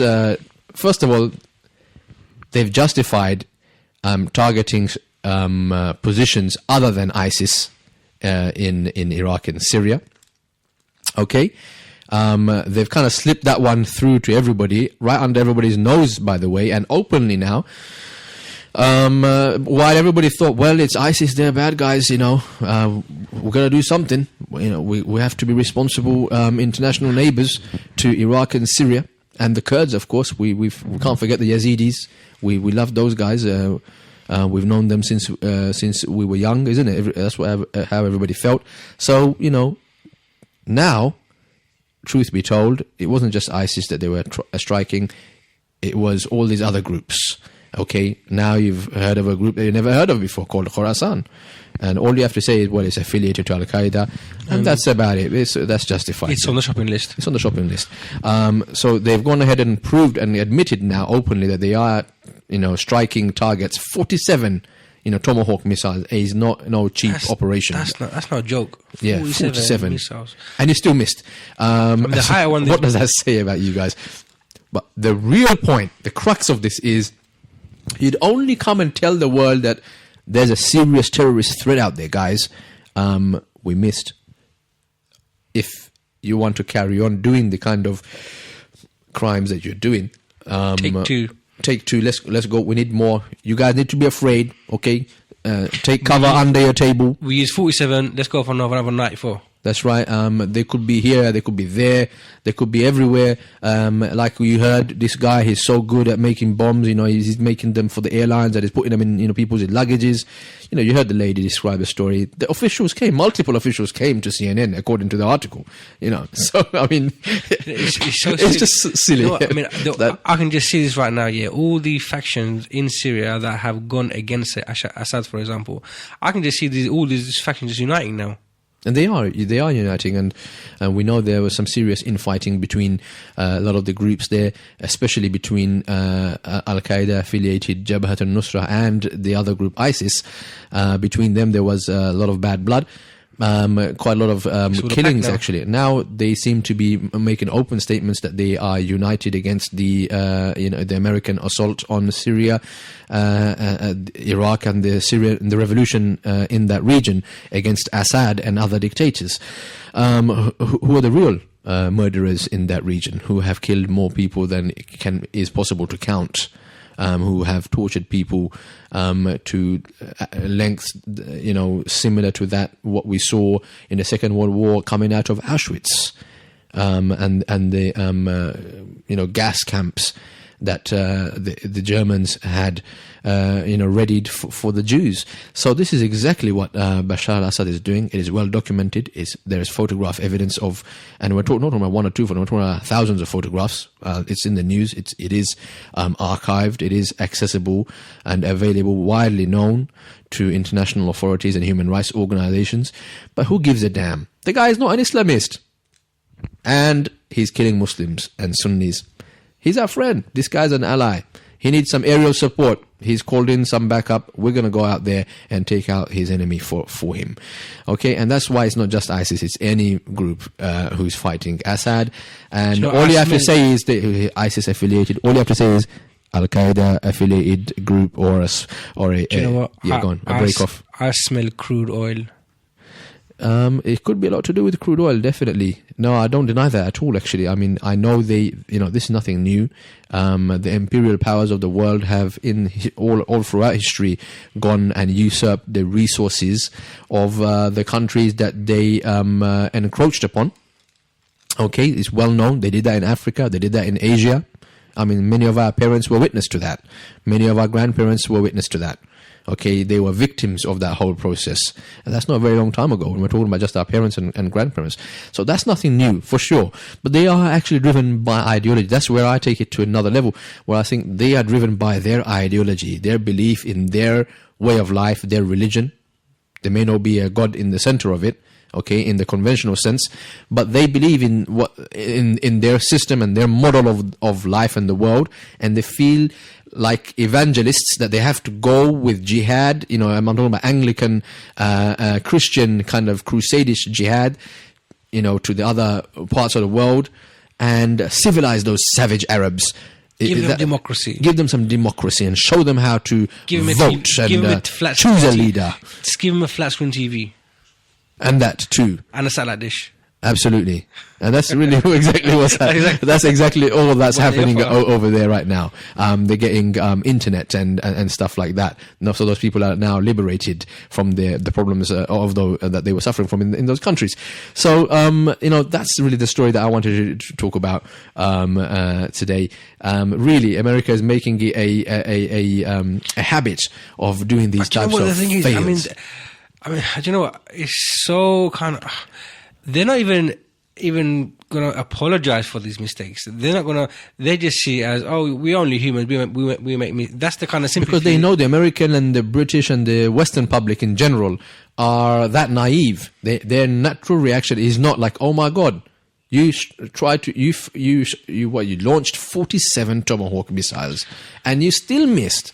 first of all, they've justified targeting positions other than ISIS in Iraq and Syria. Okay, they've kind of slipped that one through to everybody, right under everybody's nose, by the way, and openly now. While everybody thought, well, it's ISIS, they're bad guys, we're gonna do something. We have to be responsible international neighbors to Iraq and Syria and the Kurds, of course. We can't forget the Yazidis. We love those guys. We've known them since we were young, isn't it? That's how everybody felt. So, now, truth be told, it wasn't just ISIS that they were striking. It was all these other groups. Okay, now you've heard of a group that you never heard of before called Khorasan. And all you have to say is, well, it's affiliated to Al-Qaeda. And that's about it. That's justified. It's on the shopping list. It's on the shopping list. So they've gone ahead and proved and admitted now openly that they are, striking targets. 47, Tomahawk missiles is no cheap operation. That's not a joke. 47 missiles. And you still missed. The higher one. What does that say about you guys? But the real point, the crux of this is, you'd only come and tell the world that there's a serious terrorist threat out there, guys. We missed. If you want to carry on doing the kind of crimes that you're doing, Take two. Let's go. We need more. You guys need to be afraid. Okay, take cover under your table. We use 47. Let's go for another 94. That's right. They could be here, they could be there, they could be everywhere. Like you heard, this guy, he's so good at making bombs. You know, he's making them for the airlines, and he's putting them in, you know, people's luggages. You know, you heard the lady describe the story. The officials came, multiple officials came to CNN, according to the article. You know, so I mean, it's so it's just silly. You know what, I mean, I can just see this right now. Yeah, all the factions in Syria that have gone against Assad, for example, I can just see all these factions just uniting now. And they are uniting, and we know there was some serious infighting between a lot of the groups there, especially between Al-Qaeda affiliated Jabhat al-Nusra and the other group ISIS. Between them there was a lot of bad blood. Quite a lot of killings actually. Now they seem to be making open statements that they are united against the the American assault on Syria, Iraq, and the revolution in that region against Assad and other dictators, who are the real murderers in that region, who have killed more people than is possible to count. Who have tortured people to lengths, similar to that what we saw in the Second World War coming out of Auschwitz, and the gas camps that the Germans had readied for the Jews. So this is exactly what Bashar al-Assad is doing. It is well documented. There is photograph evidence of, and we're talking not about one or two, we're talking about thousands of photographs. It's in the news. It is archived. It is accessible and available, widely known to international authorities and human rights organizations. But who gives a damn? The guy is not an Islamist, and he's killing Muslims and Sunnis. He's our friend. This guy's an ally. He needs some aerial support. He's called in some backup. We're going to go out there and take out his enemy for him. Okay, and that's why it's not just ISIS. It's any group who's fighting Assad. And all you have to say is the ISIS affiliated. All you have to say is Al-Qaeda affiliated group or a you know what? A break off. I smell crude oil. It could be a lot to do with crude oil, definitely. No, I don't deny that at all, actually. I mean, I know this is nothing new. The imperial powers of the world have, all throughout history, gone and usurped the resources of the countries that they encroached upon. Okay, it's well known. They did that in Africa. They did that in Asia. I mean, many of our parents were witness to that. Many of our grandparents were witness to that. Okay, they were victims of that whole process. And that's not a very long time ago when we're talking about just our parents and grandparents. So that's nothing new, for sure. But they are actually driven by ideology. That's where I take it to another level, where I think they are driven by their ideology, their belief in their way of life, their religion. There may not be a God in the center of it, okay, in the conventional sense, but they believe in in their system and their model of life and the world, and they feel like evangelists that they have to go with jihad. I'm talking about Anglican, Christian kind of crusadish jihad, to the other parts of the world and civilize those savage Arabs. Give them democracy. Give them some democracy and show them how to vote and choose a leader. Just give them a flat screen TV. And that too. And a satellite dish. Absolutely. And that's really exactly what's happening. Exactly. That's exactly all that's happening over there right now. They're getting internet and stuff like that. So those people are now liberated from the problems that they were suffering from in those countries. So, that's really the story that I wanted to talk about today. Really, America is making it a habit of doing these types of fails. I mean, do you know what? It's so kind of... They're not even going to apologize for these mistakes. They're not going to... They just see it as, we're only humans. We make... That's the kind of sympathy. Because they know the American and the British and the Western public in general are that naive. Their natural reaction is not like, oh my God, you launched 47 Tomahawk missiles and you still missed.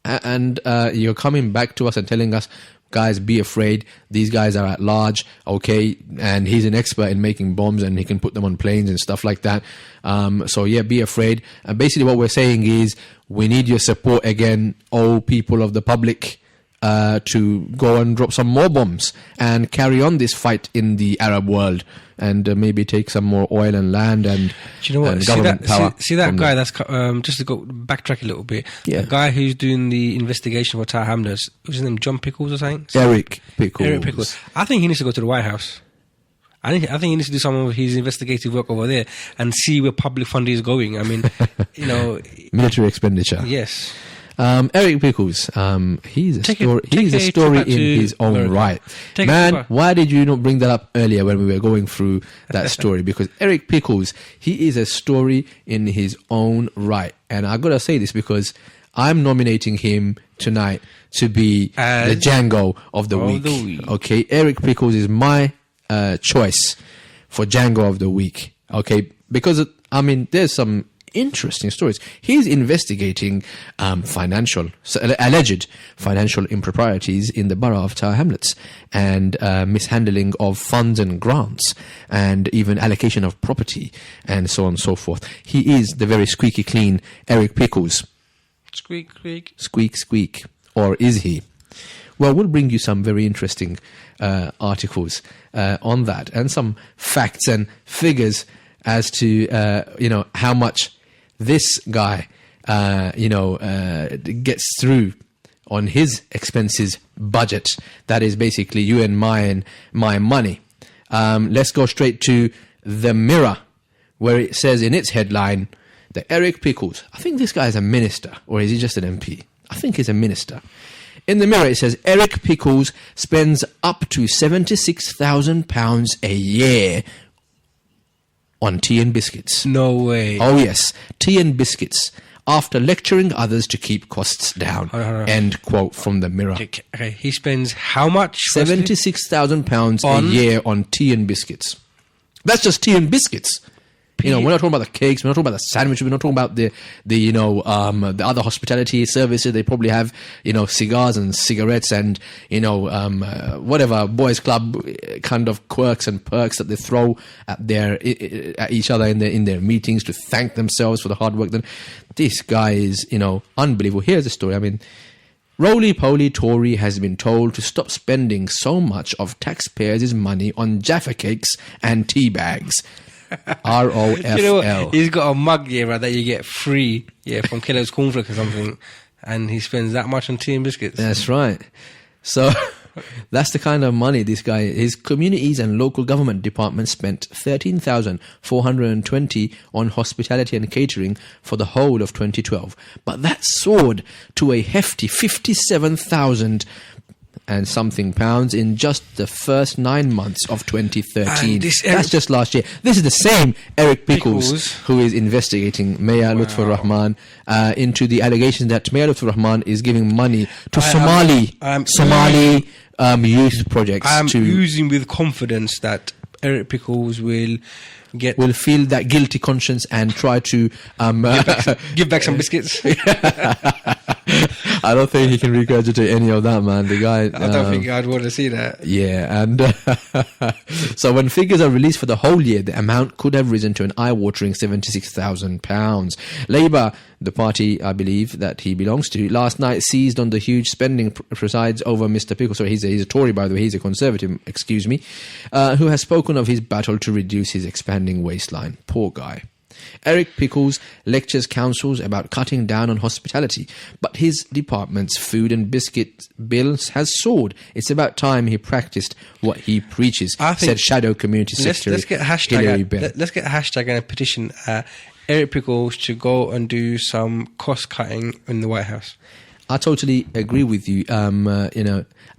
And you're coming back to us and telling us, guys, be afraid. These guys are at large, okay? And he's an expert in making bombs and he can put them on planes and stuff like that. So yeah, be afraid. And basically what we're saying is we need your support again, all people of the public. to go and drop some more bombs and carry on this fight in the Arab world, and maybe take some more oil and land and, do you know what? and government power. See that guy that's just to go backtrack a little bit. Yeah. The guy who's doing the investigation for Tower Hamlets, was his name John Pickles or something? Eric Pickles. Eric Pickles. I think he needs to go to the White House. I think he needs to do some of his investigative work over there and see where public funding is going. I mean, you know, military expenditure. Yes. Eric Pickles, he's a story in his own right. Man, why did you not bring that up earlier when we were going through that story? Because Eric Pickles, he is a story in his own right. And I gotta say this because I'm nominating him tonight to be the Django of the week. Okay, Eric Pickles is my choice for Django of the week. Okay, because there's some interesting stories. He's investigating alleged financial improprieties in the borough of Tower Hamlets, and mishandling of funds and grants, and even allocation of property, and so on and so forth. He is the very squeaky clean Eric Pickles. Squeak, squeak. Squeak, squeak. Or is he? Well, we'll bring you some very interesting articles on that, and some facts and figures as to how much this guy gets through on his expenses budget. That is basically you and my money. Let's go straight to the Mirror, where it says in its headline that Eric Pickles, I think this guy is a minister, or is he just an MP? I think he's a minister. In the Mirror, it says Eric Pickles spends up to £76,000 a year on tea and biscuits. No way. Oh, yes. Tea and biscuits after lecturing others to keep costs down. End quote from the Mirror. Okay. He spends how much? £76,000 a year on tea and biscuits. That's just tea and biscuits. We're not talking about the cakes, we're not talking about the sandwiches, we're not talking about the other hospitality services. They probably have, cigars and cigarettes and, whatever boys club kind of quirks and perks that they throw at each other in their meetings to thank themselves for the hard work. Then this guy is, unbelievable. Here's the story. Roly-poly Tory has been told to stop spending so much of taxpayers' money on Jaffa cakes and tea bags. ROFL. You know what? He's got a mug that you get free from Kellogg's Cornflakes or something, and he spends that much on tea and biscuits. That's right. So that's the kind of money this guy. His communities and local government departments spent $13,420 on hospitality and catering for the whole of 2012, but that soared to a hefty £57,000 and something pounds in just the first 9 months of 2013. That's just last year. This is the same Eric Pickles who is investigating Mayor Lutfur Rahman into the allegations that Mayor Lutfur Rahman is giving money to Somali youth projects. I'm oozing with confidence that Eric Pickles will feel that guilty conscience and try to give back some biscuits. I don't think he can regurgitate any of that, man. The guy. I don't think I'd want to see that. Yeah, and so when figures are released for the whole year, the amount could have risen to an eye-watering £76,000. Labour, the party I believe that he belongs to, last night seized on the huge spending presides over Mr. Pickles. Sorry, he's a Tory, by the way. He's a Conservative, excuse me, who has spoken of his battle to reduce his expanding waistline. Poor guy. Eric Pickles lectures councils about cutting down on hospitality, but his department's food and biscuit bills has soared. It's about time he practiced what he preaches, said Shadow Community Secretary Let's get a hashtag and a petition Eric Pickles to go and do some cost cutting in the White House. I totally agree with you.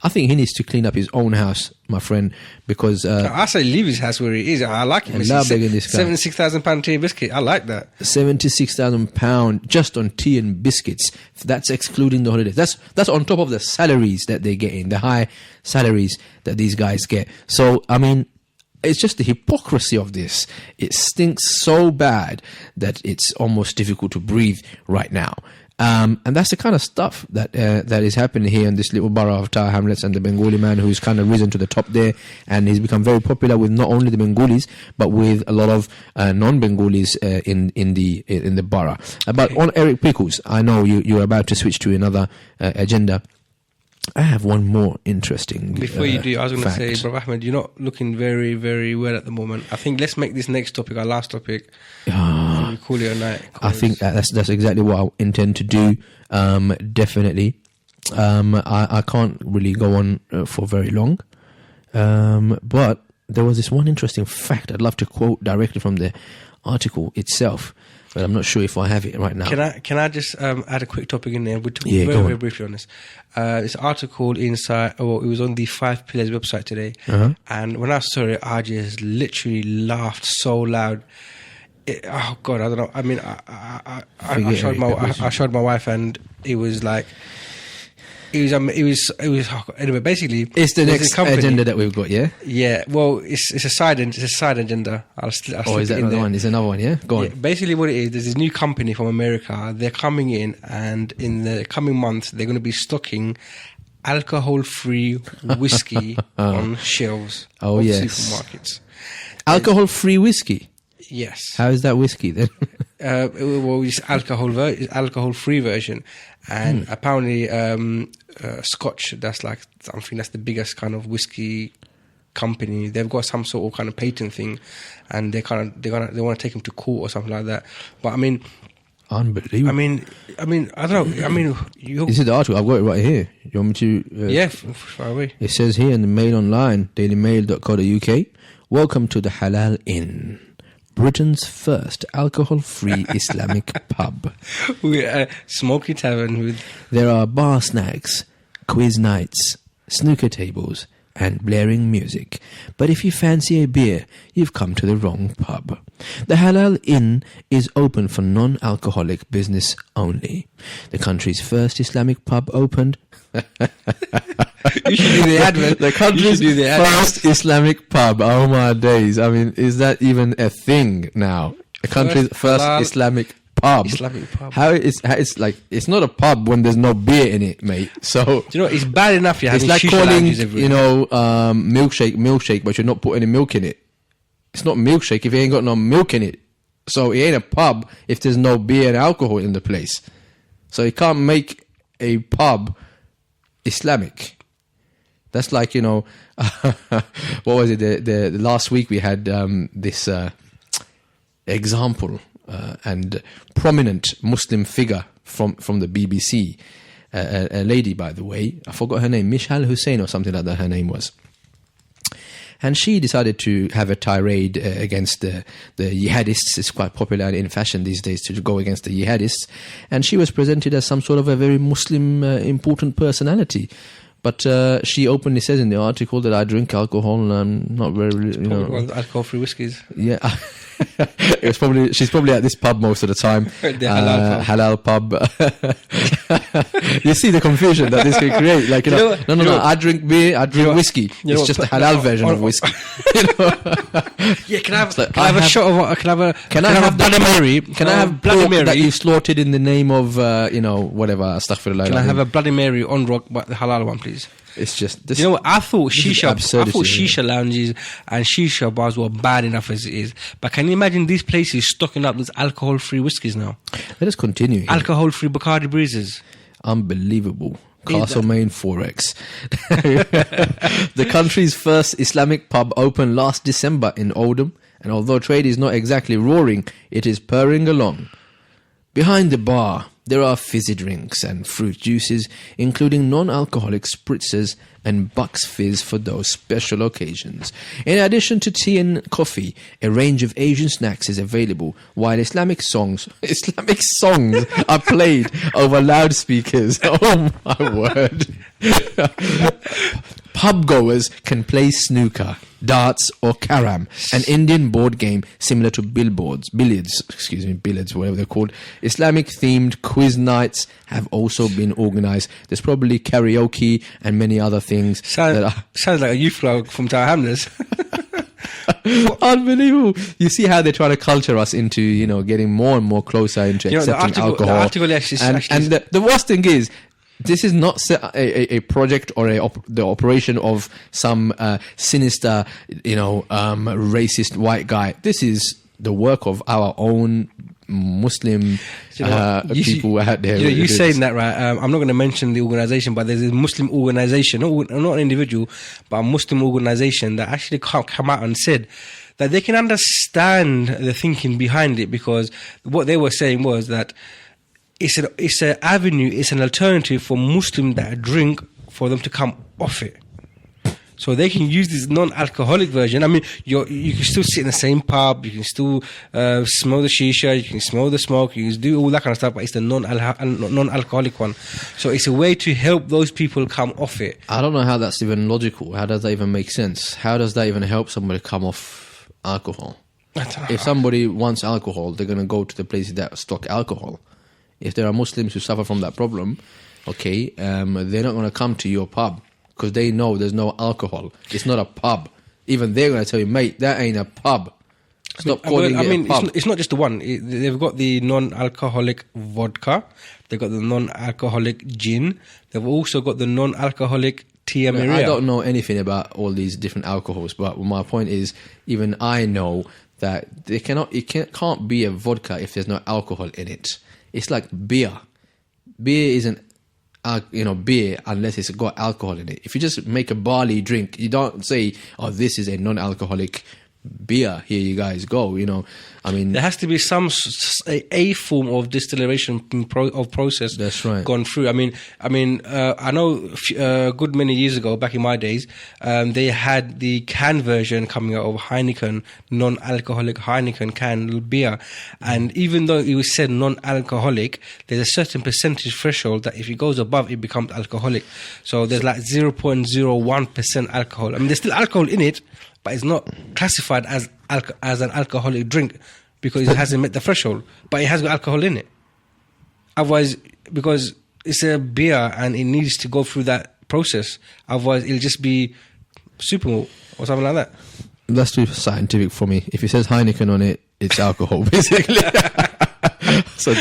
I think he needs to clean up his own house, my friend, because I say leave his house where it is. I like it. £76,000 tea and biscuit. I like that. £76,000 just on tea and biscuits. That's excluding the holidays. That's on top of the salaries that they get in, the high salaries that these guys get. So it's just the hypocrisy of this. It stinks so bad that it's almost difficult to breathe right now. And that's the kind of stuff that is happening here in this little borough of Tower Hamlets, and the Bengali man who's kind of risen to the top there, and he's become very popular with not only the Bengalis but with a lot of non-Bengalis in the borough. But on Eric Pickles, I know you're about to switch to another agenda. I have one more interesting. Before you do, I was going to say, fact. Brother Ahmed, you're not looking very, very well at the moment. I think let's make this next topic our last topic. And we call it a night. I think that's exactly what I intend to do. Definitely. I can't really go on for very long. But there was this one interesting fact I'd love to quote directly from the article itself, but I'm not sure if I have it right now. Can I just add a quick topic in there? We'll talk Yeah, very briefly on this. This article inside, it was on the 5 Pillars website today, and when I saw it, I just literally laughed so loud. Oh God, I don't know. I mean, I showed my wife, and it was like. It was. Anyway, basically, It's the next company. agenda that we've got, yeah? Yeah, well, it's a side agenda. I'll slip Or is it that in another there. one? Is another one, yeah? Go on. Yeah, basically, what it is, there's this new company from America. They're coming in, and in the coming months, they're going to be stocking alcohol-free whiskey on shelves of supermarkets. Alcohol-free whiskey? Yes. How is that whiskey then? Well, it's alcohol-free version, and apparently Scotch. That's like I think that's the biggest kind of whiskey company. They've got some sort of kind of patent thing, and they want to take them to court or something like that. But I mean, Unbelievable. I mean, I don't know. I mean, This is the article. I've got it right here. You want me to? yeah, far away. It says here in the Mail Online, dailymail.co.uk, welcome to the Halal Inn, Britain's first alcohol-free Islamic pub. We're a smoky tavern with. There are bar snacks, quiz nights, snooker tables, and blaring music. But if you fancy a beer, you've come to the wrong pub. The Halal Inn is open for non-alcoholic business only. The country's first Islamic pub opened. You should do the advert. The country's first Islamic pub. Oh my days. I mean, is that even a thing now? The country's first halal Islamic pub. Islamic pub. How it's like, it's not a pub when there's no beer in it, mate. So Do you know, it's bad enough you're it's having like shisha calling, lounges everywhere. you know, milkshake, but you're not putting any milk in it. It's not milkshake if you ain't got no milk in it. So it ain't a pub if there's no beer and alcohol in the place. So you can't make a pub Islamic. That's like, you know, what was it? The last week we had this example and prominent Muslim figure from the BBC, a lady, by the way. I forgot her name, Mishal Hussein or something like that her name was. And she decided to have a tirade against the jihadists. It's quite popular in fashion these days to go against the jihadists. And she was presented as some sort of a very Muslim important personality. But she openly says in the article that I drink alcohol and I'm not very, you know. Well, alcohol-free whiskies. Yeah. She's probably at this pub most of the time. The halal pub. You see the confusion that this can create. Like, no. I drink beer, I drink whiskey. It's just a halal version of whiskey. Yeah, can I have a shot of? Can I have Bloody Mary? Can I have Bloody Mary that you slaughtered in the name of whatever? Astaghfirullah. Can I have a Bloody Mary on rock, but the halal one, please? It's just this. You know what? I thought absurdity, shisha lounges and shisha bars were bad enough as it is. But can you imagine these places stocking up with alcohol-free whiskies now? Let us continue. Alcohol-free Bacardi Breezes. Unbelievable. Castlemaine Forex. The country's first Islamic pub opened last December in Oldham, and although trade is not exactly roaring, it is purring along. Behind the bar, there are fizzy drinks and fruit juices, including non-alcoholic spritzers and Bucks Fizz for those special occasions. In addition to tea and coffee, a range of Asian snacks is available, while Islamic songs are played over loudspeakers. Oh my word. Pub goers can play snooker, darts or carom, an Indian board game similar to billiards, whatever they're called. Islamic-themed quiz nights have also been organised. There's probably karaoke and many other things. Sounds like a youth vlog from Tower Hamlets. Unbelievable. You see how they try to culture us into, getting more and more closer into accepting alcohol. The article and the worst thing is, this is not a project or the operation of some sinister, racist white guy. This is the work of our own Muslim people out there. You saying that, right? I'm not going to mention the organization, but there's a Muslim organization, not an individual, but a Muslim organization that actually come out and said that they can understand the thinking behind it, because what they were saying was that it's an avenue, it's an alternative for Muslims that drink, for them to come off it. So they can use this non-alcoholic version. I mean, you can still sit in the same pub, you can still smell the shisha, you can smell the smoke, you can do all that kind of stuff, but it's the non-alcoholic one. So it's a way to help those people come off it. I don't know how that's even logical. How does that even make sense? How does that even help somebody come off alcohol? If somebody wants alcohol, they're going to go to the places that stock alcohol. If there are Muslims who suffer from that problem, okay, they're not going to come to your pub because they know there's no alcohol. It's not a pub. Even they're going to tell you, mate, that ain't a pub. Stop calling it a pub. It's not just the one. They've got the non-alcoholic vodka. They've got the non-alcoholic gin. They've also got the non-alcoholic Tia Maria. I don't know anything about all these different alcohols, but my point is, even I know that it can't be a vodka if there's no alcohol in it. It's like beer. Beer isn't, beer unless it's got alcohol in it. If you just make a barley drink, you don't say, "Oh, this is a non-alcoholic beer. Here you guys go." I mean, there has to be a form of distillation process. That's right. Gone through. I mean, I know a good many years ago, back in my days, they had the can version coming out of Heineken, non-alcoholic Heineken can beer, and even though it was said non-alcoholic, there's a certain percentage threshold that if it goes above, it becomes alcoholic. So there's like 0.01% alcohol. I mean, there's still alcohol in it, but it's not classified as an alcoholic drink because it hasn't met the threshold, but it has got alcohol in it. Otherwise, because it's a beer and it needs to go through that process, otherwise it'll just be supermalt or something like that. That's too scientific for me. If it says Heineken on it, it's alcohol, basically. So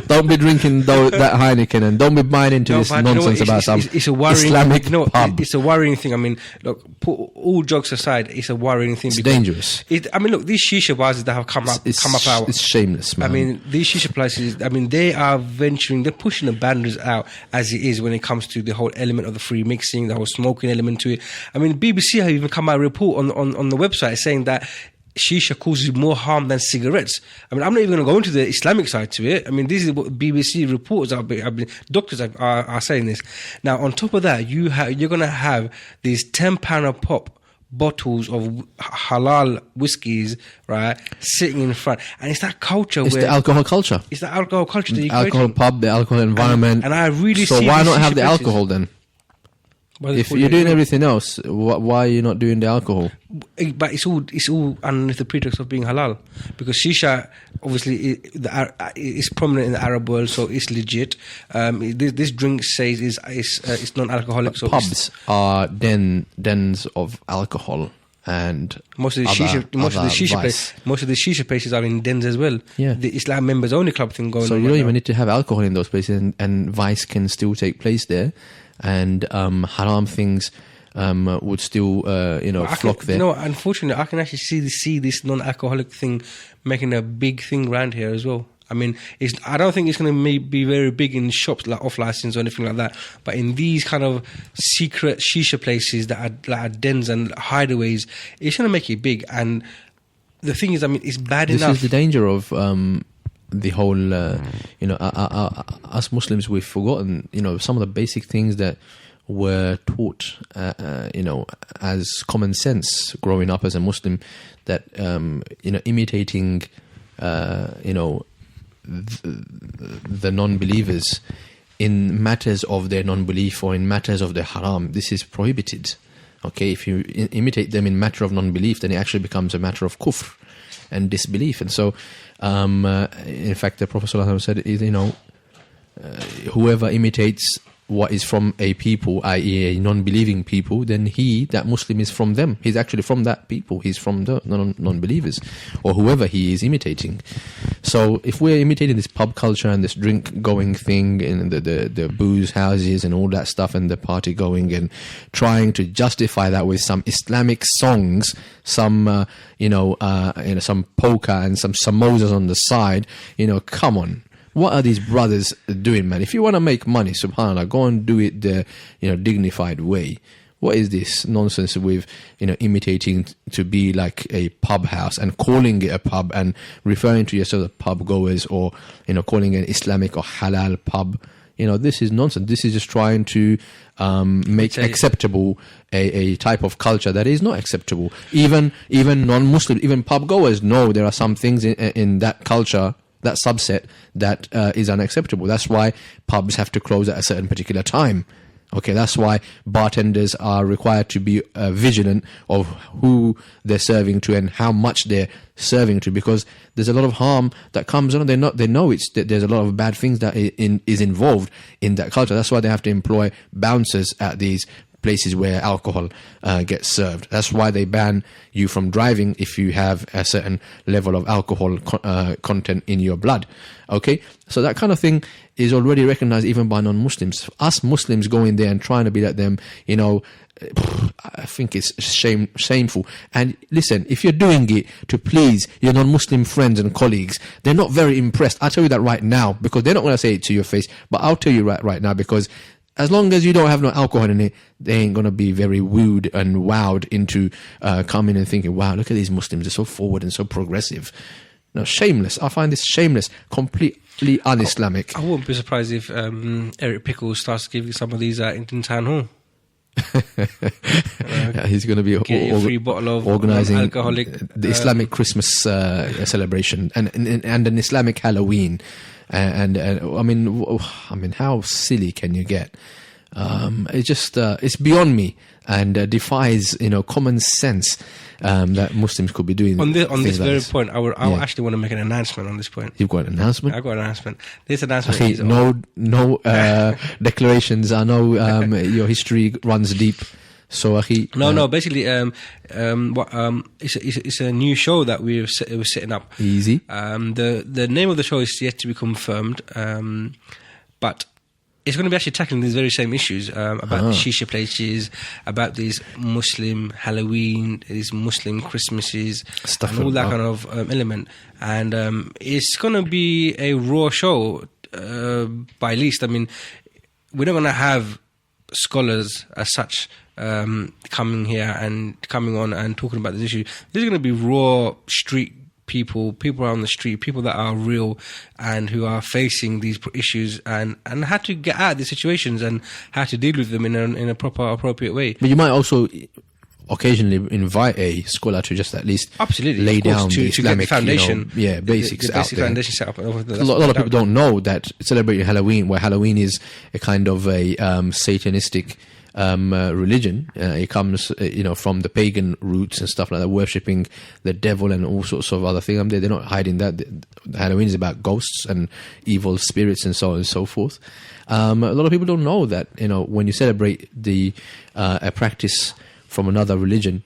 don't be drinking that Heineken, and don't be buying into this nonsense about some Islamic pub. It's a worrying thing. I mean, look, put all jokes aside, it's a worrying thing. It's dangerous. Look, these shisha bars that have come up out. It's shameless, man. I mean, these shisha places, they are they're pushing the boundaries out as it is when it comes to the whole element of the free mixing, the whole smoking element to it. I mean, BBC have even come out a report on the website saying that shisha causes more harm than cigarettes. I mean, I'm not even going to go into the Islamic side to it. I mean, this is what BBC reports doctors are saying this. Now, on top of that, you're going to have these £10 a pop bottles of halal whiskies, right, sitting in front, and it's that culture. It's the alcohol culture. It's the alcohol culture. The alcohol pub, the alcohol environment. And I really so see. Why not have the alcohol then? If you're doing everything else, why are you not doing the alcohol? But it's all underneath the pretext of being halal, because shisha obviously is prominent in the Arab world, so it's legit. This drink says it's non-alcoholic. So pubs are dens of alcohol, and most of the shisha places are in dens as well. Yeah, the Islam members only club thing going on. So you don't even need to have alcohol in those places, and vice can still take place there. And haram things would still flock there. Unfortunately, I can actually see this non-alcoholic thing making a big thing around here as well. I mean, I don't think it's going to be very big in shops like off license or anything like that. But in these kind of secret shisha places that are dens and hideaways, it's going to make it big. And the thing is, I mean, it's bad enough. This is the danger of the whole, us Muslims, we've forgotten, some of the basic things that were taught, as common sense growing up as a Muslim, that, imitating, the non-believers in matters of their non-belief or in matters of their haram, this is prohibited. Okay, if you imitate them in matter of non-belief, then it actually becomes a matter of kufr and disbelief. And so, in fact, the Prophet ﷺ said, whoever imitates what is from a people, i.e. a non-believing people, then that Muslim is from them. He's actually from that people. He's from the non-believers, or whoever he is imitating. So if we're imitating this pub culture and this drink-going thing and the booze houses and all that stuff and the party-going and trying to justify that with some Islamic songs, some some polka and some samosas on the side, come on. What are these brothers doing, man? If you want to make money, subhanAllah, go and do it the dignified way. What is this nonsense with imitating to be like a pub house and calling it a pub and referring to yourself as pub goers, or calling it an Islamic or halal pub? This is nonsense. This is just trying to make acceptable a type of culture that is not acceptable. Even non-Muslims, even pub goers know there are some things in that culture, that subset, that is unacceptable. That's why pubs have to close at a certain particular time. Okay, that's why bartenders are required to be vigilant of who they're serving to and how much they're serving to, because there's a lot of harm that comes on. They know there's a lot of bad things that is involved in that culture. That's why they have to employ bouncers at these places where alcohol gets served. That's why they ban you from driving if you have a certain level of alcohol content in your blood. Okay, so that kind of thing is already recognized even by non-Muslims. Us Muslims going there and trying to be like them, I think it's shameful. And listen, if you're doing it to please your non-Muslim friends and colleagues, they're not very impressed. I'll tell you that right now, because they're not going to say it to your face, but I'll tell you right now, because as long as you don't have no alcohol in it, they ain't going to be very wooed and wowed into coming and thinking, wow, look at these Muslims, they're so forward and so progressive. No, shameless. I find this shameless, completely un-Islamic. I wouldn't be surprised if Eric Pickles starts giving some of these in town hall. Yeah, he's going to be a free bottle of organizing alcoholic the Islamic Christmas celebration and an Islamic Halloween. And I mean, how silly can you get? It's just it's beyond me, and defies common sense that Muslims could be doing on this very like point. I actually want to make an announcement on this point. You've got an announcement? I've got an announcement. This announcement okay, is no declarations. I know your history runs deep. So no. Basically, it's a new show that we're setting up. Easy. The name of the show is yet to be confirmed, but it's going to be actually tackling these very same issues about the shisha places, about these Muslim Halloween, these Muslim Christmases, and all that kind of element. And it's going to be a raw show, by least. I mean, we're not going to have scholars as such coming here and coming on and talking about this issue. This is going to be raw street people on the street, people that are real and who are facing these issues and how to get out of these situations and how to deal with them in a proper, appropriate way. But you might also occasionally invite a scholar to just at least lay down the Islamic foundation, basics the out there. Foundation set up. A lot of people don't know that celebrating Halloween, where Halloween is a kind of a satanistic religion. It comes, from the pagan roots and stuff like that, worshipping the devil and all sorts of other things. They're not hiding that. Halloween is about ghosts and evil spirits and so on and so forth. A lot of people don't know that, when you celebrate a practice from another religion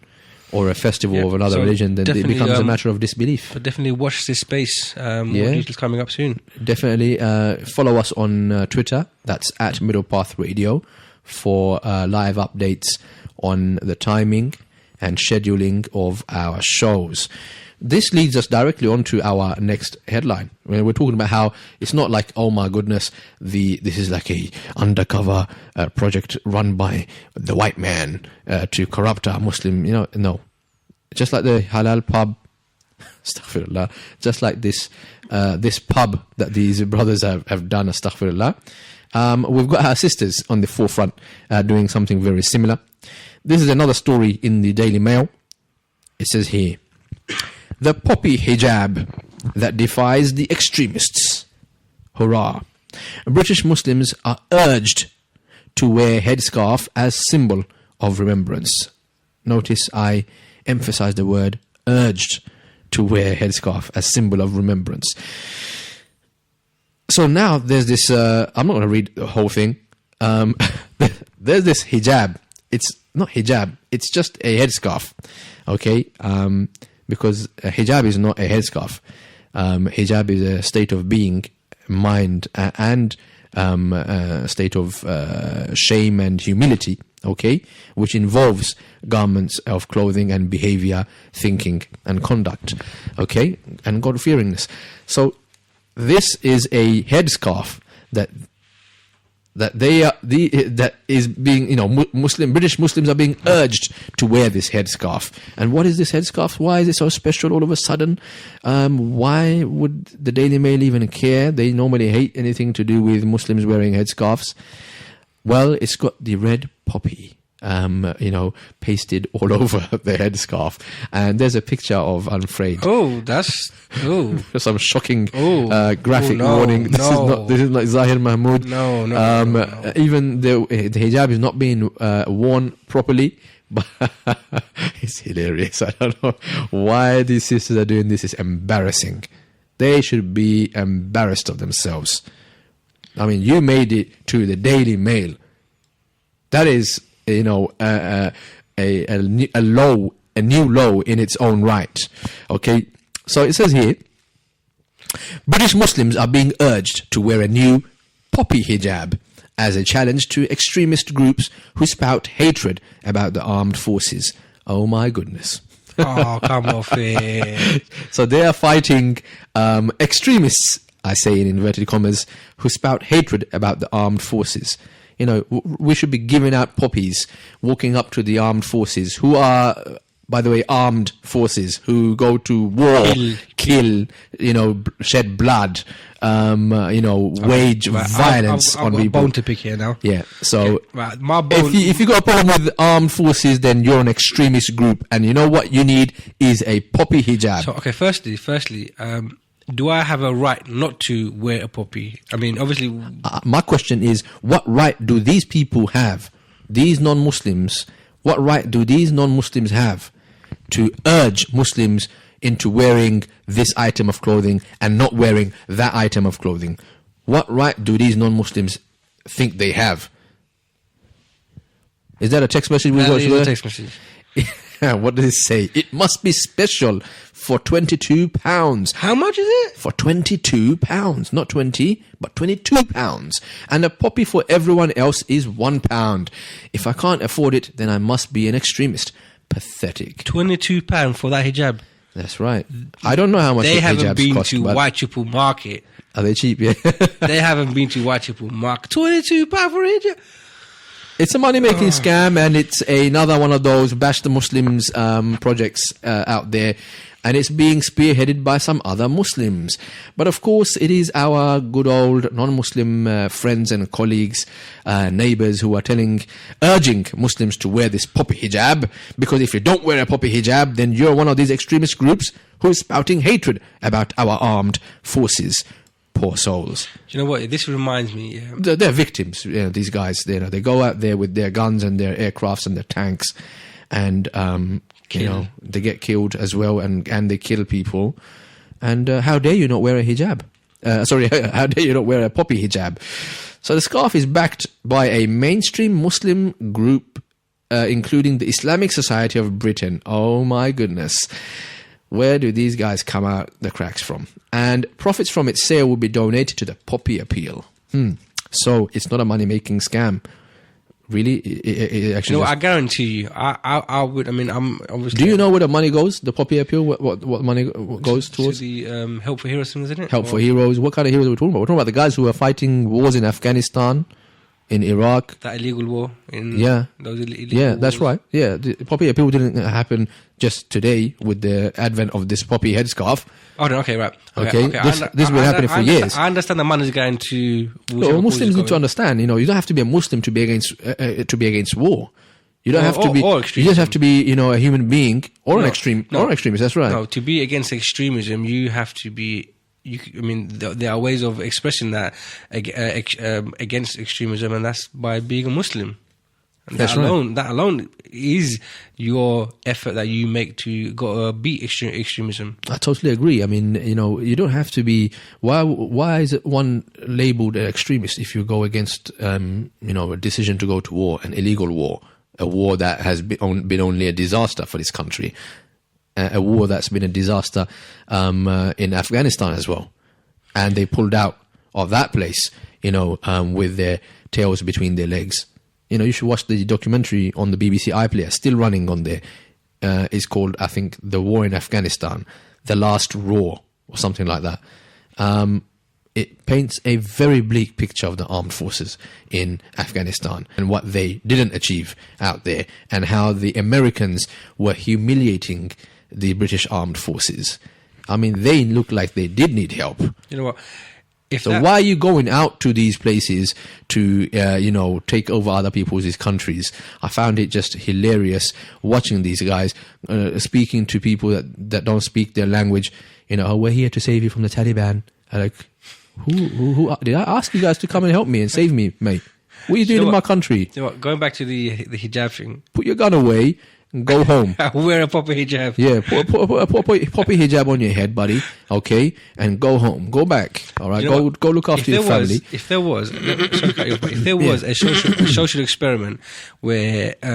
or a festival of another religion, then it becomes a matter of disbelief. But definitely watch this space. More details coming up soon. Definitely follow us on Twitter. That's at Middle Path Radio for live updates on the timing and scheduling of our shows. This leads us directly on to our next headline. We're talking about how it's not like, oh my goodness, this is like a undercover project run by the white man to corrupt our Muslim, no. Just like the halal pub, astaghfirullah, just like this pub that these brothers have done, astaghfirullah. We've got our sisters on the forefront doing something very similar. This is another story in the Daily Mail. It says here, the poppy hijab that defies the extremists. Hurrah. British Muslims are urged to wear headscarf as symbol of remembrance. Notice I emphasize the word urged to wear headscarf as symbol of remembrance. So now there's this, I'm not going to read the whole thing. there's this hijab. It's not hijab. It's just a headscarf. Okay. Because a hijab is not a headscarf. Hijab is a state of being, mind, and state of shame and humility, okay, which involves garments of clothing and behavior, thinking and conduct, okay, and God-fearingness. So this is a headscarf that is being, British Muslims are being urged to wear this headscarf. And what is this headscarf? Why is it so special all of a sudden? Why would the Daily Mail even care? They normally hate anything to do with Muslims wearing headscarves. Well, it's got the red poppy, pasted all over the headscarf. And there's a picture of Unfraid. Oh, that's some shocking graphic warning. This is not Zahir Mahmood. No. Even the hijab is not being worn properly. But it's hilarious. I don't know why these sisters are doing this. It's embarrassing. They should be embarrassed of themselves. I mean, you made it to the Daily Mail. That is, a new low in its own right. Okay, so it says here, British Muslims are being urged to wear a new poppy hijab as a challenge to extremist groups who spout hatred about the armed forces. Oh my goodness. Oh, come off it. So they are fighting extremists, I say in inverted commas, who spout hatred about the armed forces. We should be giving out poppies, walking up to the armed forces, who are, by the way, armed forces, who go to war, kill, shed blood, wage violence on people. I've got a bone to pick here now. Yeah, so okay, right, my bone, if you got a problem with armed forces, then you're an extremist group, and you know what you need is a poppy hijab. So, okay, firstly, do I have a right not to wear a poppy? I mean, obviously... my question is, what right do these people have, these non-Muslims, what right do these non-Muslims have to urge Muslims into wearing this item of clothing and not wearing that item of clothing? What right do these non-Muslims think they have? Is that a text message? That is a text message. What does it say? It must be special for £22. How much is it? For £22. Not 20, but £22. And a poppy for everyone else is £1. If I can't afford it, then I must be an extremist. Pathetic. £22 for that hijab. That's right. I don't know how much they the haven't hijabs been cost, to Whitechapel Market. Are they cheap? Yeah. They haven't been to Whitechapel Market. £22 for a hijab. It's a money-making scam, and it's another one of those bash the Muslims projects out there, and it's being spearheaded by some other Muslims. But of course, it is our good old non-Muslim friends and colleagues, neighbors who are urging Muslims to wear this poppy hijab, because if you don't wear a poppy hijab, then you're one of these extremist groups who is spouting hatred about our armed forces. Poor souls. Do you know what? This reminds me. They're victims. These guys. They go out there with their guns and their aircrafts and their tanks, and they get killed as well, and they kill people. And how dare you not wear a hijab? How dare you not wear a poppy hijab? So the scarf is backed by a mainstream Muslim group, including the Islamic Society of Britain. Oh my goodness. Where do these guys come out the cracks from? And profits from its sale will be donated to the Poppy Appeal. So it's not a money-making scam. Really? It actually I guarantee you. I would. I mean, I'm obviously... Do you know where the money goes? The Poppy Appeal? What money goes towards? To the Help for Heroes thing, isn't it? Help for Heroes. What kind of heroes are we talking about? We're talking about the guys who are fighting wars in Afghanistan, in Iraq. That illegal war. Those illegal wars. That's right. Yeah, the Poppy Appeal didn't happen just today with the advent of this poppy headscarf. Oh, okay, right. Okay. This has been happening for years. I understand the money's going to... Muslims need to understand, you don't have to be a Muslim to be against war. You don't have to be... You just have to be, a human being or an extremist, that's right. No, to be against extremism, you have to be... there are ways of expressing that against extremism, and that's by being a Muslim. And That's that alone is your effort that you make to beat extremism. I totally agree. I mean, you don't have to be. Why is it one labeled an extremist if you go against, a decision to go to war, an illegal war, a war that has been only a disaster for this country, a war that's been a disaster in Afghanistan as well, and they pulled out of that place, with their tails between their legs. You should watch the documentary on the BBC iPlayer, still running on there. It's called, I think, The War in Afghanistan, The Last Roar, or something like that. It paints a very bleak picture of the armed forces in Afghanistan and what they didn't achieve out there, and how the Americans were humiliating the British armed forces. I mean, they look like they did need help. You know what? Why are you going out to these places to, take over other people's countries? I found it just hilarious watching these guys speaking to people that don't speak their language. We're here to save you from the Taliban. Like, who did I ask you guys to come and help me and save me, mate? What are you doing in my country? You know what? Going back to the hijab thing. Put your gun away and go home. Wear a proper hijab. Yeah, put a proper hijab on your head, buddy. Okay, and go home. Go back. All right, go look after your family. If there was a social experiment where I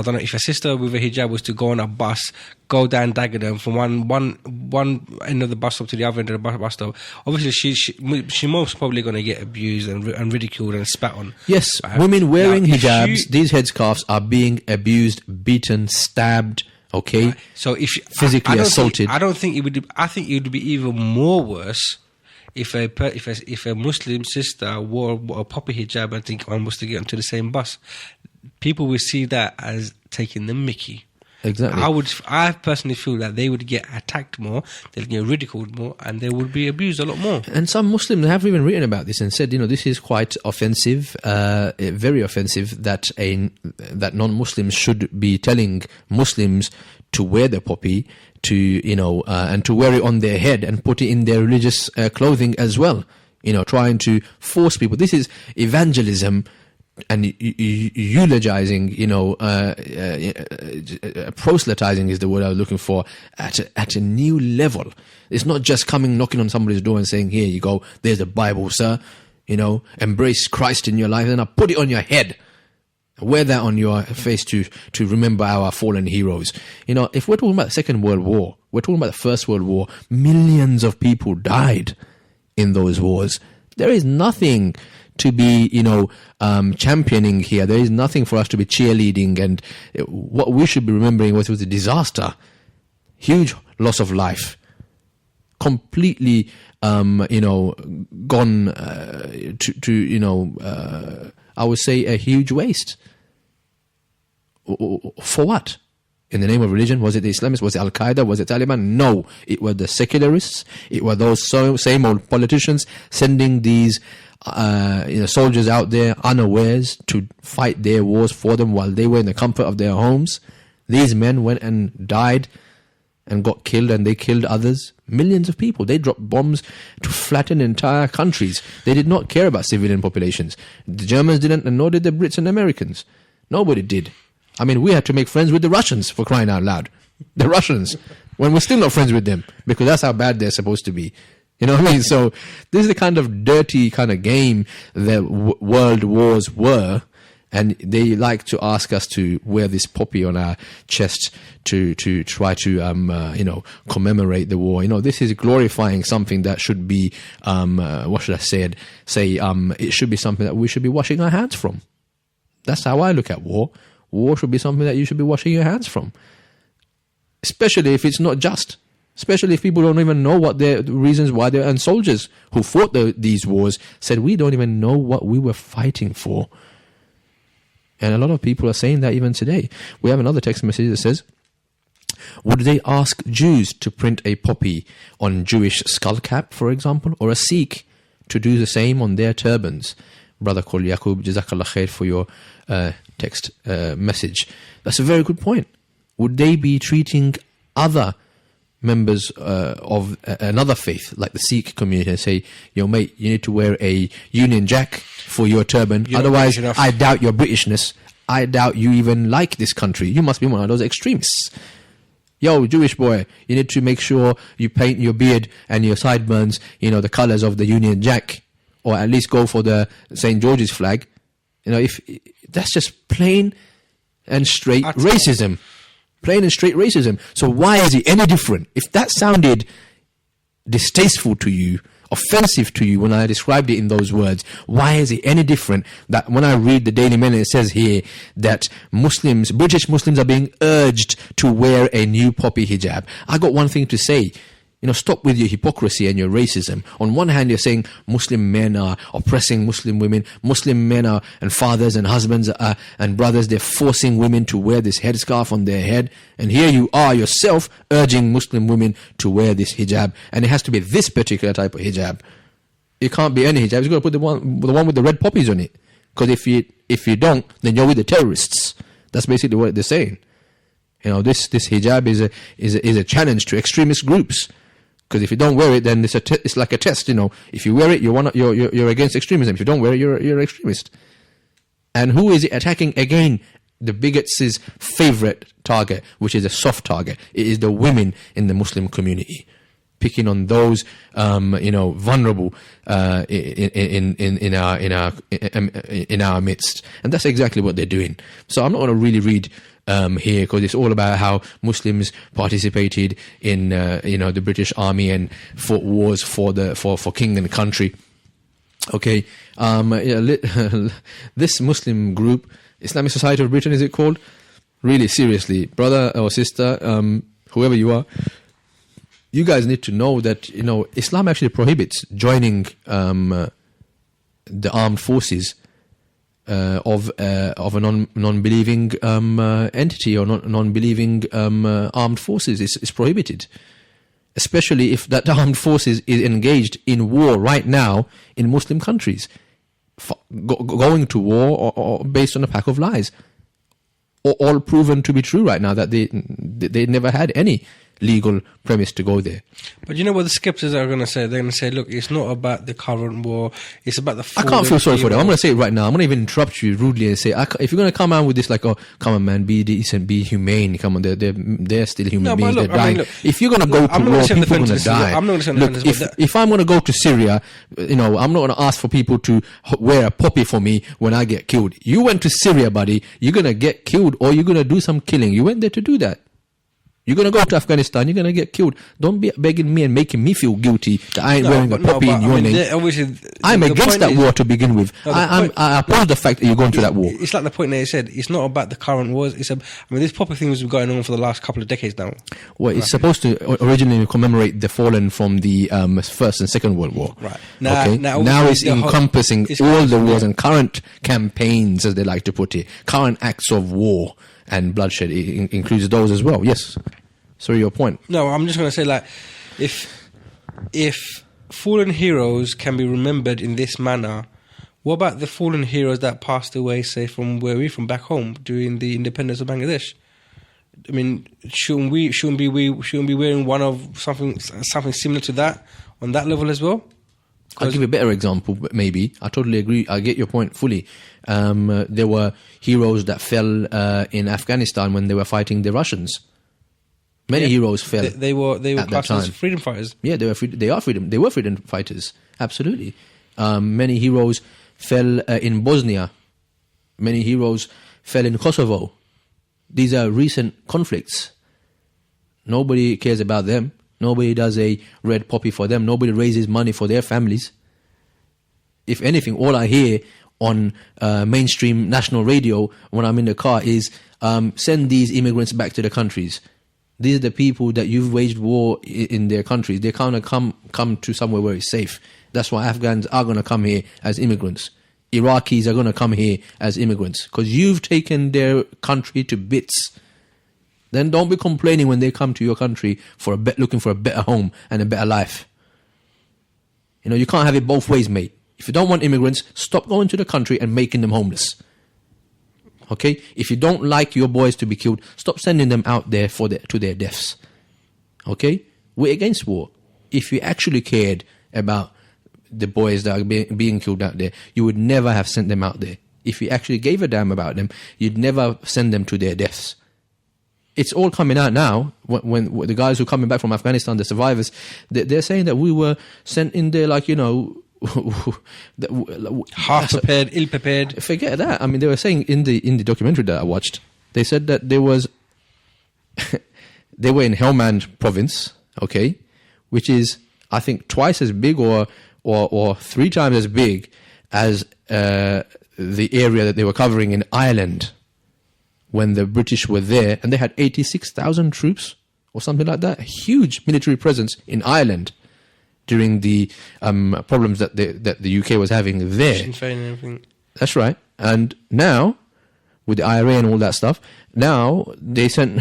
don't know, if a sister with a hijab was to go on a bus, go down Dagenham from one end of the bus stop to the other end of the bus stop, obviously she most probably going to get abused and ridiculed and spat on. Yes, women wearing hijabs, these headscarves are being abused, beaten, stabbed. Okay, right. So if physically assaulted, I think it would be even more worse if a Muslim sister wore a proper hijab and was to get onto the same bus. People would see that as taking the mickey. Exactly. I personally feel that they would get attacked more, they'd get ridiculed more, and they would be abused a lot more. And some Muslims have even written about this and said, this is quite offensive, very offensive, that non-Muslims should be telling Muslims to wear the poppy, and to wear it on their head and put it in their religious clothing as well. Trying to force people. This is evangelism. And eulogizing, proselytizing is the word I was looking for, at a new level. It's not just knocking on somebody's door and saying, here you go, there's the Bible, sir, embrace Christ in your life, and I put it on your head. Wear that on your face to remember our fallen heroes. If we're talking about the Second World War, we're talking about the First World War, millions of people died in those wars. There is nothing to be, championing here. There is nothing for us to be cheerleading, and what we should be remembering was a disaster, huge loss of life, completely, gone I would say a huge waste. For what? In the name of religion? Was it the Islamists? Was it Al-Qaeda? Was it Taliban? No. It were the secularists. It were those same old politicians sending these soldiers out there unawares to fight their wars for them while they were in the comfort of their homes. These men went and died and got killed, and they killed others. Millions of people. They dropped bombs to flatten entire countries. They did not care about civilian populations. The Germans didn't, and nor did the Brits and Americans. Nobody did. I mean, we had to make friends with the Russians, for crying out loud. The Russians, when we're still not friends with them, because that's how bad they're supposed to be. You know what I mean? So this is the kind of dirty kind of game that world wars were, and they like to ask us to wear this poppy on our chest to try to commemorate the war. This is glorifying something that should be what should I say? It should be something that we should be washing our hands from. That's how I look at war. War should be something that you should be washing your hands from, especially if it's not just. Especially if people don't even know what the reasons why they're, and soldiers who fought these wars said, we don't even know what we were fighting for. And a lot of people are saying that even today. We have another text message that says, would they ask Jews to print a poppy on Jewish skull cap, for example, or a Sikh to do the same on their turbans? Brother called Yaqub, Jazakallah khair for your text message. That's a very good point. Would they be treating other members of another faith, like the Sikh community, and say, yo mate, you need to wear a Union Jack for your turban, otherwise I doubt your Britishness. I doubt you even like this country. You must be one of those extremists. Yo, Jewish boy, you need to make sure you paint your beard and your sideburns, the colors of the Union Jack, or at least go for the St. George's flag. If that's just plain and straight racism. Plain and straight racism. So why is it any different? If that sounded distasteful to you, offensive to you when I described it in those words, why is it any different that when I read the Daily Mail, it says here that British Muslims are being urged to wear a new poppy hijab? I got one thing to say. Stop with your hypocrisy and your racism. On one hand, you're saying Muslim men are oppressing Muslim women. Muslim men are, and fathers and husbands and brothers, they're forcing women to wear this headscarf on their head. And here you are yourself urging Muslim women to wear this hijab. And it has to be this particular type of hijab. It can't be any hijab. You've got to put the one with the red poppies on it. Because if you don't, then you're with the terrorists. That's basically what they're saying. This hijab is a challenge to extremist groups. Because if you don't wear it, then it's like a test. If you wear it, you're against extremism. If you don't wear it, you're an extremist. And who is it attacking again? The bigots' favorite target, which is a soft target. It is the women in the Muslim community, picking on those vulnerable in our midst. And that's exactly what they're doing. So I'm not going to really read here, because it's all about how Muslims participated in the British Army and fought wars for king and country. Okay, this Muslim group, Islamic Society of Britain, is it called? Really, seriously, brother or sister, whoever you are, you guys need to know that Islam actually prohibits joining the armed forces of a non-believing entity or non-believing armed forces. Is prohibited, especially if that armed forces is engaged in war right now in Muslim countries, going to war or based on a pack of lies, all proven to be true right now, that they never had any legal premise to go there. But you know what the skeptics are going to say? They're going to say, look, it's not about the current war, it's about the... I can't feel sorry for them. I'm going to say it right now. I'm going to even interrupt you rudely and say, if you're going to come out with this like, oh, come on man, be decent, be humane, come on, they're still human beings, they're dying. If you're going to go to war, people are going to die. Look, if I'm going to go to Syria, I'm not going to ask for people to wear a poppy for me when I get killed. You went to Syria, buddy, you're going to get killed or you're going to do some killing. You went there to do that. You're going to go to Afghanistan, you're going to get killed. Don't be begging me and making me feel guilty that I ain't wearing a poppy in your name. I'm against that war to begin with. I oppose the fact that you're going to that war. It's like the point that you said, it's not about the current wars. This poppy thing has been going on for the last couple of decades now. Well, it's supposed to originally commemorate the fallen from the First and Second World War. Right. Now it's encompassing all the wars and current campaigns, as they like to put it, current acts of war and bloodshed. It includes those as well. Yes. Sorry, your point. No, I'm just going to say, like, if fallen heroes can be remembered in this manner, what about the fallen heroes that passed away, say, from back home during the independence of Bangladesh? I mean, shouldn't we be wearing one of something similar to that on that level as well? I'll give you a better example, maybe. I totally agree. I get your point fully. There were heroes that fell in Afghanistan when they were fighting the Russians. Many heroes fell. They were classed as freedom fighters. Yeah, they were freedom fighters. Absolutely. Many heroes fell in Bosnia. Many heroes fell in Kosovo. These are recent conflicts. Nobody cares about them. Nobody does a red poppy for them. Nobody raises money for their families. If anything, all I hear on mainstream national radio when I'm in the car is send these immigrants back to their countries. These are the people that you've waged war in their countries. They can't come to somewhere where it's safe. That's why Afghans are going to come here as immigrants. Iraqis are going to come here as immigrants because you've taken their country to bits. Then don't be complaining when they come to your country looking for a better home and a better life. You can't have it both ways, mate. If you don't want immigrants, stop going to the country and making them homeless. Okay? If you don't like your boys to be killed, stop sending them out there to their deaths. Okay? We're against war. If you actually cared about the boys that are being killed out there, you would never have sent them out there. if you actually gave a damn about them, you'd never send them to their deaths. It's all coming out now. When the guys who are coming back from Afghanistan, the survivors, they're saying that we were sent in there like, half prepared, ill prepared. Forget that. I mean, they were saying in the documentary that I watched, they said that they were in Helmand province, okay, which is, I think, twice as big or 3 times as big as the area that they were covering in Ireland when the British were there, and they had 86,000 troops or something like that. A huge military presence in Ireland during the problems that the UK was having there. Sinn Féin and everything. That's right. And now, with the IRA and all that stuff, now they sent,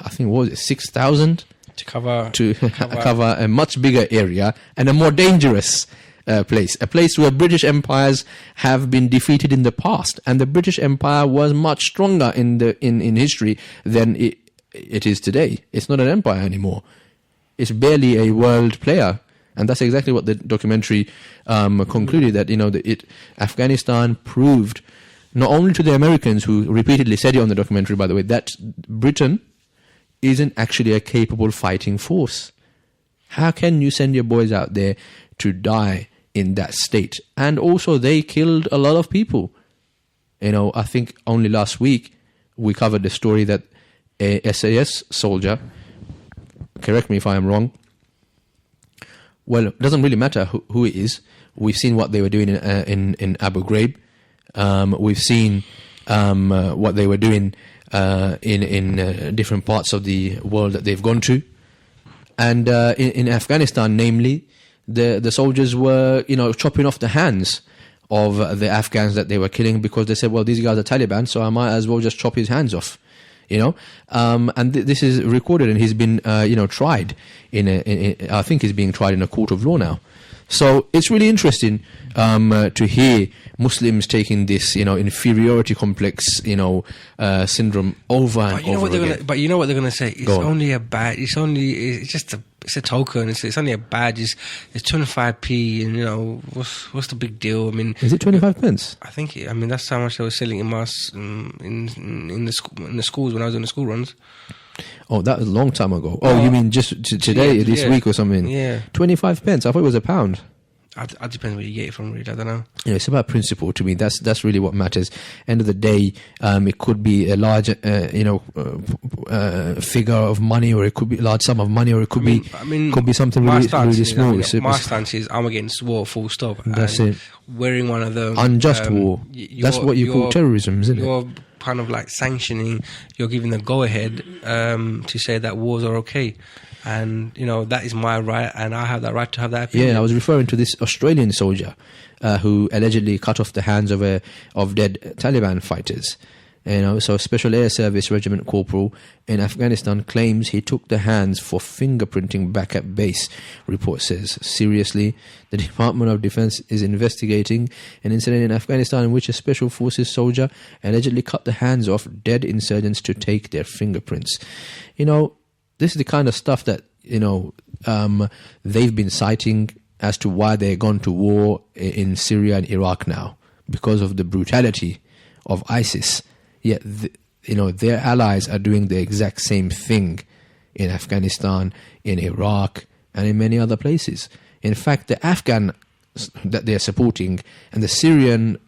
I think, what was it, 6,000 to cover cover a much bigger area and a more dangerous place, a place where British empires have been defeated in the past, and the British Empire was much stronger in history than it is today. It's not an empire anymore. It's barely a world player, and that's exactly what the documentary concluded, that Afghanistan proved not only to the Americans, who repeatedly said it on the documentary, by the way, that Britain isn't actually a capable fighting force. How can you send your boys out there to die in that state? And also, they killed a lot of people. I think only last week we covered the story that a SAS soldier, correct me if I am wrong, well, it doesn't really matter who it is. We've seen what they were doing in Abu Ghraib. We've seen what they were doing in different parts of the world that they've gone to. And in Afghanistan, namely, the soldiers were, chopping off the hands of the Afghans that they were killing, because they said, well, these guys are Taliban, so I might as well just chop his hands off. And this is recorded, and he's been, tried I think he's being tried in a court of law now. So it's really interesting to hear Muslims taking this, inferiority complex, syndrome over and over again. But you know what they're going to say? It's only a badge. It's a token. It's only a badge. It's 25p, and what's the big deal? I mean, is it 25 pence? I think. That's how much they were selling in mosques in the schools when I was doing the school runs. Oh, that was a long time ago. Oh, you mean just today, this week or something? Yeah. 25 pence. I thought it was £1. It depends where you get it from, really. I don't know. It's about principle to me. That's really what matters. End of the day, it could be a large, figure of money, or it could be a large sum of money, or it could be something really small. My stance is I'm against war, full stop. That's it. Wearing one of them unjust war. That's what you call terrorism, isn't it? You're kind of like sanctioning. You're giving the go ahead to say that wars are okay. And, that is my right, and I have that right to have that opinion. Yeah, I was referring to this Australian soldier who allegedly cut off the hands of dead Taliban fighters. So a Special Air Service Regiment Corporal in Afghanistan claims he took the hands for fingerprinting back at base, report says. Seriously, the Department of Defense is investigating an incident in Afghanistan in which a Special Forces soldier allegedly cut the hands off dead insurgents to take their fingerprints. This is the kind of stuff that, they've been citing as to why they've gone to war in Syria and Iraq now, because of the brutality of ISIS. Yet, their allies are doing the exact same thing in Afghanistan, in Iraq, and in many other places. In fact, the Afghan that they're supporting and the Syrian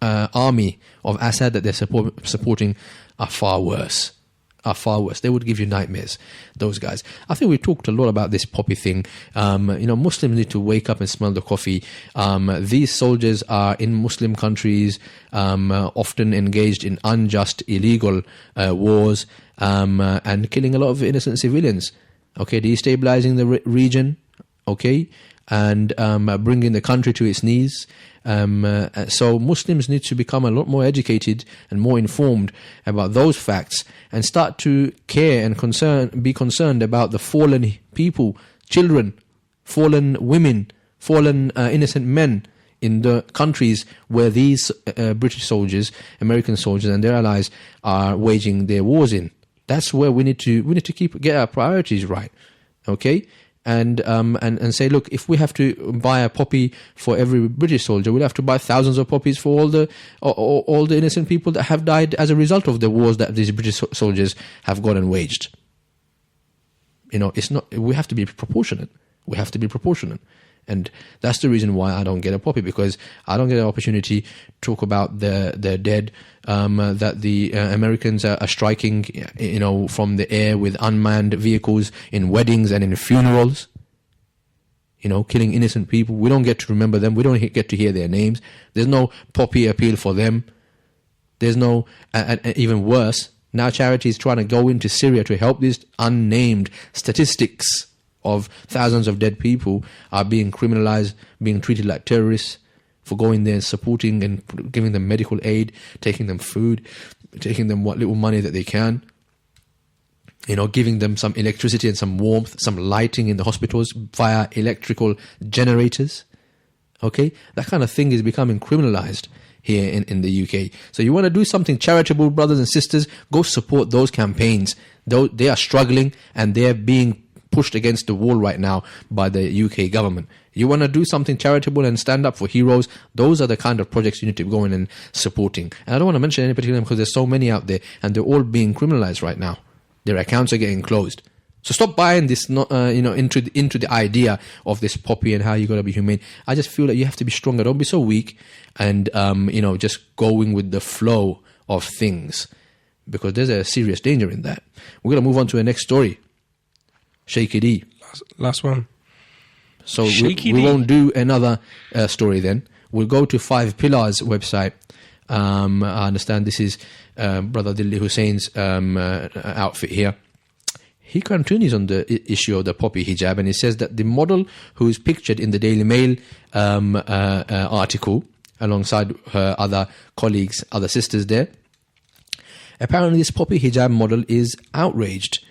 army of Assad that they're supporting are far worse. They would give you nightmares, those guys. I think we talked a lot about this poppy thing. Muslims need to wake up and smell the coffee. These soldiers are in Muslim countries, often engaged in unjust, illegal wars, and killing a lot of innocent civilians. Okay, destabilizing the region. Okay, and bringing the country to its knees. So Muslims need to become a lot more educated and more informed about those facts, and start to care and be concerned about the fallen people, children, fallen women, fallen innocent men in the countries where these British soldiers, American soldiers, and their allies are waging their wars in. That's where we need to get our priorities right. Okay. and say, look, if we have to buy a poppy for every British soldier, we'll have to buy thousands of poppies for all the innocent people that have died as a result of the wars that these British soldiers have gone and waged. It's not. We have to be proportionate. We have to be proportionate. And that's the reason why I don't get a poppy, because I don't get an opportunity to talk about the dead that the Americans are striking, from the air with unmanned vehicles in weddings and in funerals, killing innocent people. We don't get to remember them. We don't get to hear their names. There's no poppy appeal for them. There's no, even worse, now charity is trying to go into Syria to help these unnamed statistics of thousands of dead people are being criminalized, being treated like terrorists for going there and supporting and giving them medical aid, taking them food, taking them what little money that they can, giving them some electricity and some warmth, some lighting in the hospitals via electrical generators. Okay? That kind of thing is becoming criminalized here in the UK. So you want to do something charitable, brothers and sisters, go support those campaigns. They are struggling and they're being pushed against the wall right now by the UK government. You want to do something charitable and stand up for heroes, those are the kind of projects you need to go in and supporting. And I don't want to mention any particular because there's so many out there and they're all being criminalized right now. Their accounts are getting closed. So stop buying this, into the idea of this poppy and how you got to be humane. I just feel that you have to be stronger. Don't be so weak and, just going with the flow of things, because there's a serious danger in that. We're going to move on to the next story. Shaky D. Last one. So we won't do another story then. We'll go to 5 Pillars website. I understand this is Brother Dilli Hussein's outfit here. He continues on the issue of the poppy hijab, and he says that the model who is pictured in the Daily Mail article alongside her other colleagues, other sisters there, apparently this poppy hijab model is outraged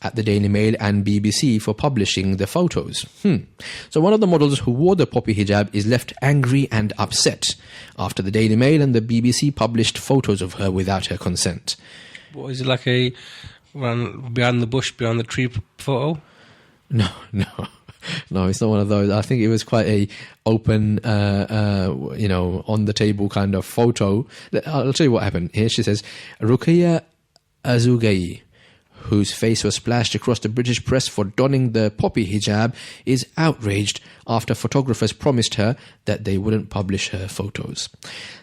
at the Daily Mail and BBC for publishing the photos. So one of the models who wore the poppy hijab is left angry and upset after the Daily Mail and the BBC published photos of her without her consent. What is it, like a run behind the bush, behind the tree photo? No, it's not one of those. I think it was quite a open, on the table kind of photo. I'll tell you what happened. Here she says, Ruqayya Azugai, whose face was splashed across the British press for donning the poppy hijab, is outraged after photographers promised her that they wouldn't publish her photos.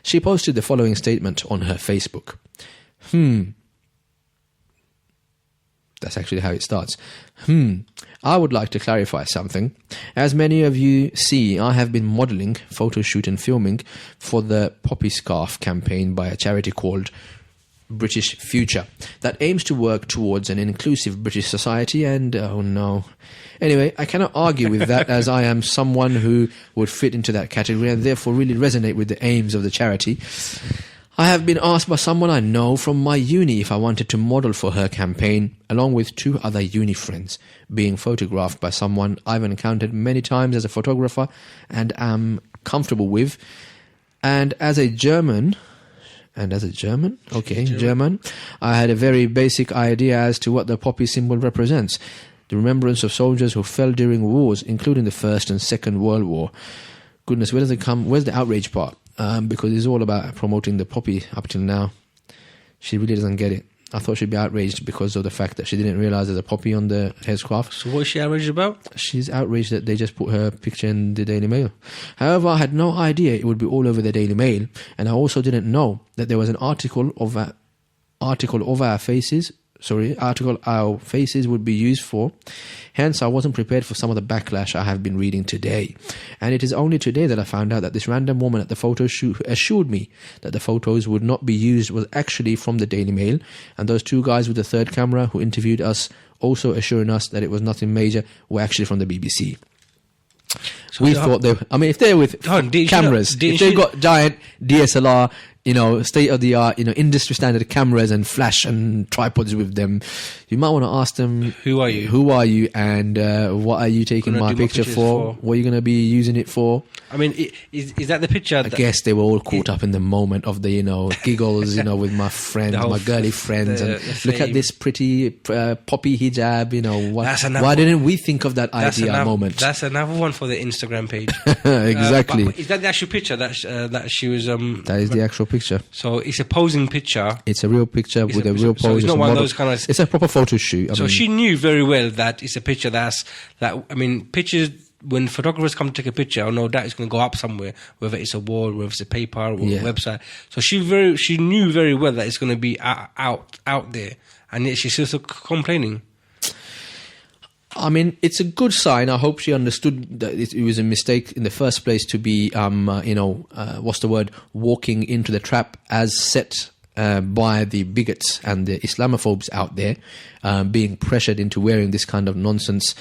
She posted the following statement on her Facebook. That's actually how it starts. I would like to clarify something. As many of you see, I have been modelling, photo shoot and filming for the Poppy Scarf campaign by a charity called British Future that aims to work towards an inclusive British society, and anyway, I cannot argue with that as I am someone who would fit into that category and therefore really resonate with the aims of the charity. I have been asked by someone I know from my uni if I wanted to model for her campaign, along with 2 other uni friends, being photographed by someone I've encountered many times as a photographer and am comfortable with. And as a German, German, I had a very basic idea as to what the poppy symbol represents. The remembrance of soldiers who fell during wars, including the First and Second World War. Goodness, where does it come? Where's the outrage part? Because it's all about promoting the poppy up till now. She really doesn't get it. I thought she'd be outraged because of the fact that she didn't realise there's a poppy on the headscarf. So what is she outraged about? She's outraged that they just put her picture in the Daily Mail. However, I had no idea it would be all over the Daily Mail, and I also didn't know that there was an article our faces would be used for. Hence, I wasn't prepared for some of the backlash I have been reading today. And it is only today that I found out that this random woman at the photo shoot assured me that the photos would not be used was actually from the Daily Mail, and those 2 guys with the third camera who interviewed us also assuring us that it was nothing major were actually from the BBC. So we thought they... I mean, if they're with cameras, if they've got giant DSLR state of the art, industry standard cameras and flash and tripods with them, you might want to ask them, Who are you? Who are you, and what are you taking Gonna my do my picture pictures for? for? What are you going to be using it for? I mean, is that the picture? I guess they were all caught up in the moment of the, giggles, with my friends, whole my girly friends, the and look at fame. this pretty poppy hijab, That's another why one. didn't we think of that That's idea another, moment? That's another one for the Instagram page. Exactly. But is that the actual picture that she was? That is the actual picture. So it's a posing picture. It's a real picture with a real pose. So it's not a one of model. those kind of. It's a proper photo shoot. So she knew very well that it's a picture pictures. When photographers come to take a picture, I know that it's going to go up somewhere, whether it's a wall, whether it's a paper or a website. So she knew very well that it's going to be out there, and yet she's still complaining. I mean, it's a good sign. I hope she understood that it was a mistake in the first place to be, walking into the trap as set by the bigots and the Islamophobes out there, being pressured into wearing this kind of nonsense,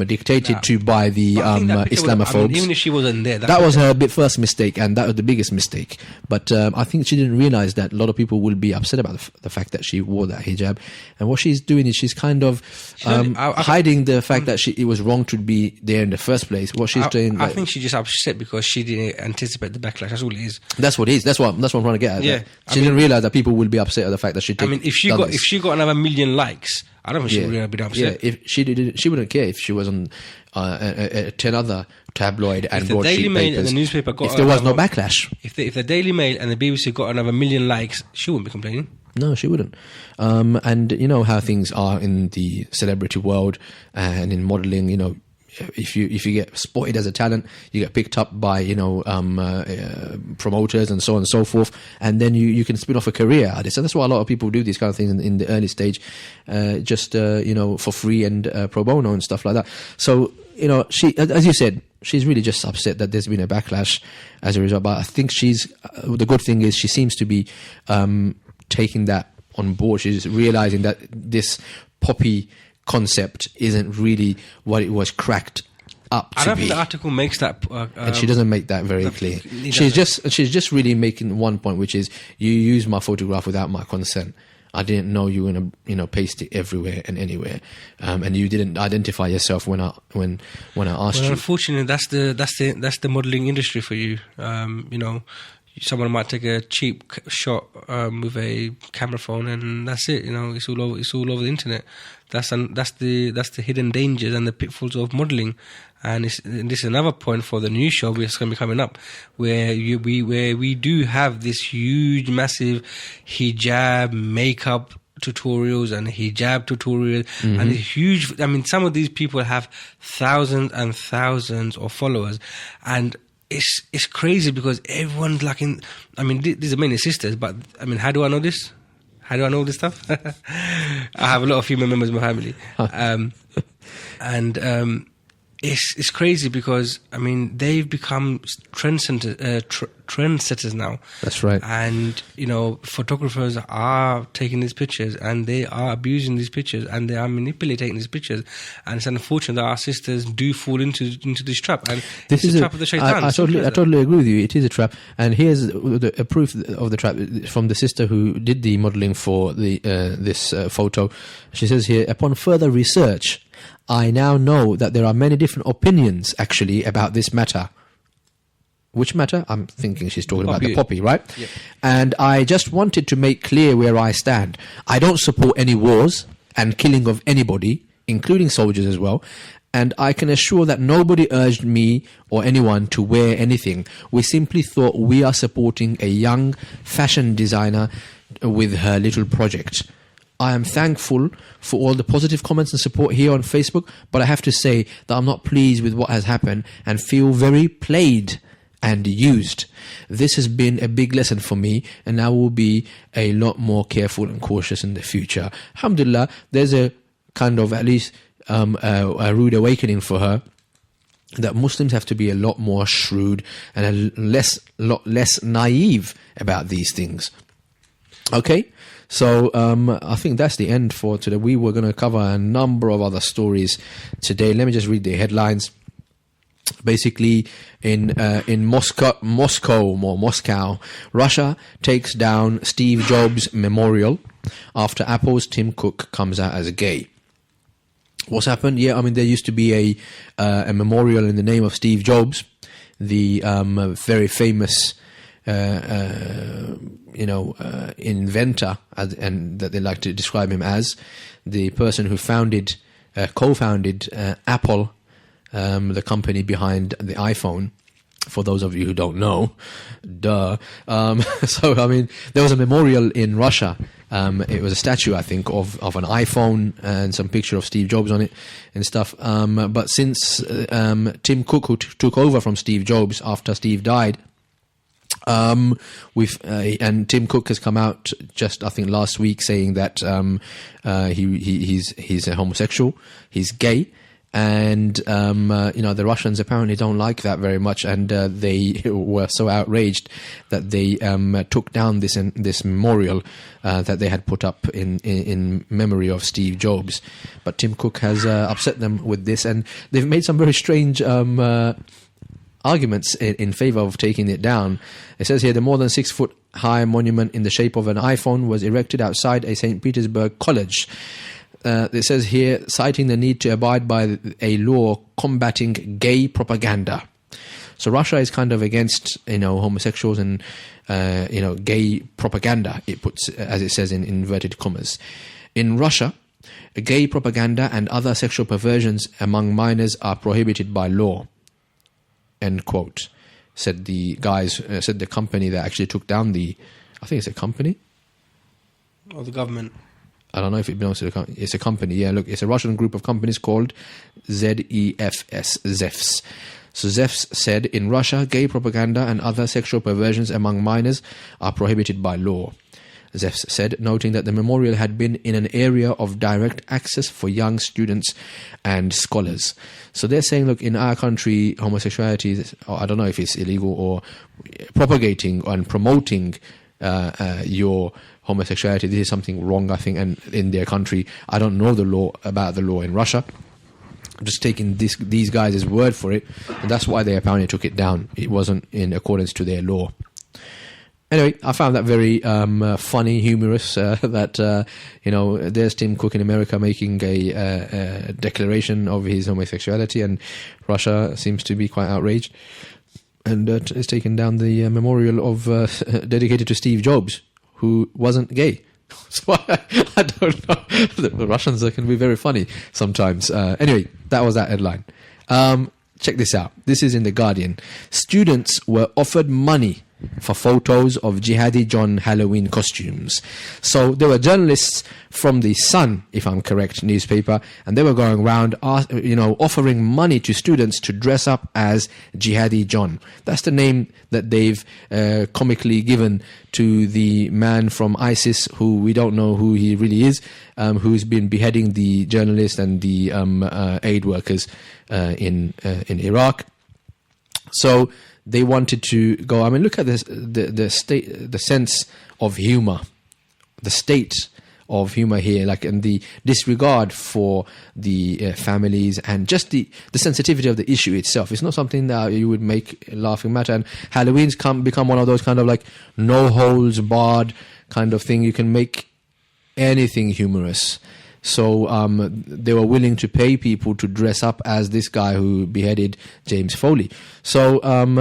dictated to by the But I think that picture Islamophobes. even if she wasn't there, that was her first mistake, and that was the biggest mistake. But I think she didn't realize that a lot of people will be upset about the fact that she wore that hijab. And what she's doing is she's kind of hiding the fact that it was wrong to be there in the first place. What she's doing, I think she's just upset because she didn't anticipate the backlash. That's all it is. That's what it is. That's what I'm trying to get at. Yeah, She didn't realize that people will be upset at the fact that she. If she got another 1 million likes, I don't think she would have been upset. Yeah, if she wouldn't care if she was on 10 other tabloid and If the broadsheet Daily Mail papers. and the newspaper got if there was no another- backlash. If the Daily Mail and the BBC got another 1 million likes, she wouldn't be complaining. No, she wouldn't. And you know how things are in the celebrity world and in modeling. If you get spotted as a talent, you get picked up by promoters and so on and so forth, and then you can spin off a career out of it. So that's why a lot of people do these kind of things in the early stage, just for free and pro bono and stuff like that. So she, as you said, she's really just upset that there's been a backlash as a result. But I think the good thing is she seems to be taking that on board. She's realizing that this poppy concept isn't really what it was cracked up to I don't be. think the article makes that. And she doesn't make that very clear. She's just really making one point, which is you used my photograph without my consent. I didn't know you were gonna paste it everywhere and anywhere, and you didn't identify yourself when I asked Well, you. unfortunately, that's the modelling industry for you. Someone might take a cheap shot with a camera phone, and that's it. It's all over the internet. That's the hidden dangers and the pitfalls of modelling. And this is another point for the new show that's going to be coming up, where we do have this huge, massive hijab makeup tutorials and hijab tutorials, and it's huge. I mean, some of these people have thousands and thousands of followers, and it's crazy because everyone's like these are mainly sisters, but I mean, how do I know this? How do I know this stuff? I have a lot of female members in my family, it's crazy because they've become trendsetters now. That's right. And photographers are taking these pictures and they are abusing these pictures and they are manipulating these picures. And it's unfortunate that our sisters do fall into this trap. And This it's is a trap of the shaitan. I totally agree with you. It is a trap, and here's a proof of the trap from the sister who did the modelling for this photo. She says here, upon further research, I now know that there are many different opinions actually about this matter. Which matter? I'm thinking she's talking about the poppy, right? Yep. And I just wanted to make clear where I stand. I don't support any wars and killing of anybody, including soldiers as well. And I can assure that nobody urged me or anyone to wear anything. We simply thought we are supporting a young fashion designer with her little project. I am thankful for all the positive comments and support here on Facebook, but I have to say that I'm not pleased with what has happened and feel very played and used. This has been a big lesson for me, and I will be a lot more careful and cautious in the future. Alhamdulillah, there's a kind of at least a rude awakening for her, that Muslims have to be a lot more shrewd and lot less naive about these things. Okay? So I think that's the end for today. We were going to cover a number of other stories today. Let me just read the headlines. Basically, in Moscow, Russia takes down Steve Jobs' memorial after Apple's Tim Cook comes out as gay. What's happened? Yeah, I mean, there used to be a memorial in the name of Steve Jobs, the very famous inventor, and that they like to describe him as, the person who co-founded Apple, the company behind the iPhone. For those of you who don't know, duh. So, I mean, there was a memorial in Russia. It was a statue, I think, of an iPhone and some picture of Steve Jobs on it and stuff. But since Tim Cook, who took over from Steve Jobs after Steve died, and Tim Cook has come out just, I think, last week saying that he's a homosexual, he's gay. And the Russians apparently don't like that very much, and they were so outraged that they took down this memorial that they had put up in memory of Steve Jobs. But Tim Cook has upset them with this, and they've made some very strange arguments in favor of taking it down. It says here the more than 6 foot high monument in the shape of an iPhone was erected outside a St. Petersburg college. It says here, citing the need to abide by a law combating gay propaganda. So Russia is kind of against, homosexuals and, gay propaganda, it puts, as it says in inverted commas. In Russia, gay propaganda and other sexual perversions among minors are prohibited by law. End quote. Said the company that actually took down I think it's a company? Or the government. I don't know if it belongs to it's a company. Yeah, look, it's a Russian group of companies called ZEFS. So ZEFS said, in Russia, gay propaganda and other sexual perversions among minors are prohibited by law. ZEFS said, noting that the memorial had been in an area of direct access for young students and scholars. So they're saying, look, in our country, homosexuality, I don't know if it's illegal, or propagating and promoting your homosexuality, this is something wrong, I think, and in their country. I don't know about the law in Russia. I'm just taking these guys' word for it, and that's why they apparently took it down. It wasn't in accordance to their law. Anyway, I found that very funny, humorous, that, there's Tim Cook in America making a declaration of his homosexuality, and Russia seems to be quite outraged. And it's taken down the memorial of dedicated to Steve Jobs, who wasn't gay. So I don't know. The Russians can be very funny sometimes. Anyway, that was that headline. Check this out. This is in The Guardian. Students were offered money for photos of Jihadi John Halloween costumes. So there were journalists from the Sun, if I'm correct, newspaper, and they were going around, offering money to students to dress up as Jihadi John. That's the name that they've comically given to the man from ISIS, who we don't know who he really is, who's been beheading the journalists and the aid workers in Iraq. So they wanted to go. I mean, look at this, the sense of humor, the state of humor here, and the disregard for the families, and just the sensitivity of the issue itself. It's not something that you would make a laughing matter. And Halloween's become one of those kind of no holds barred kind of thing. You can make anything humorous. So they were willing to pay people to dress up as this guy who beheaded James Foley. So and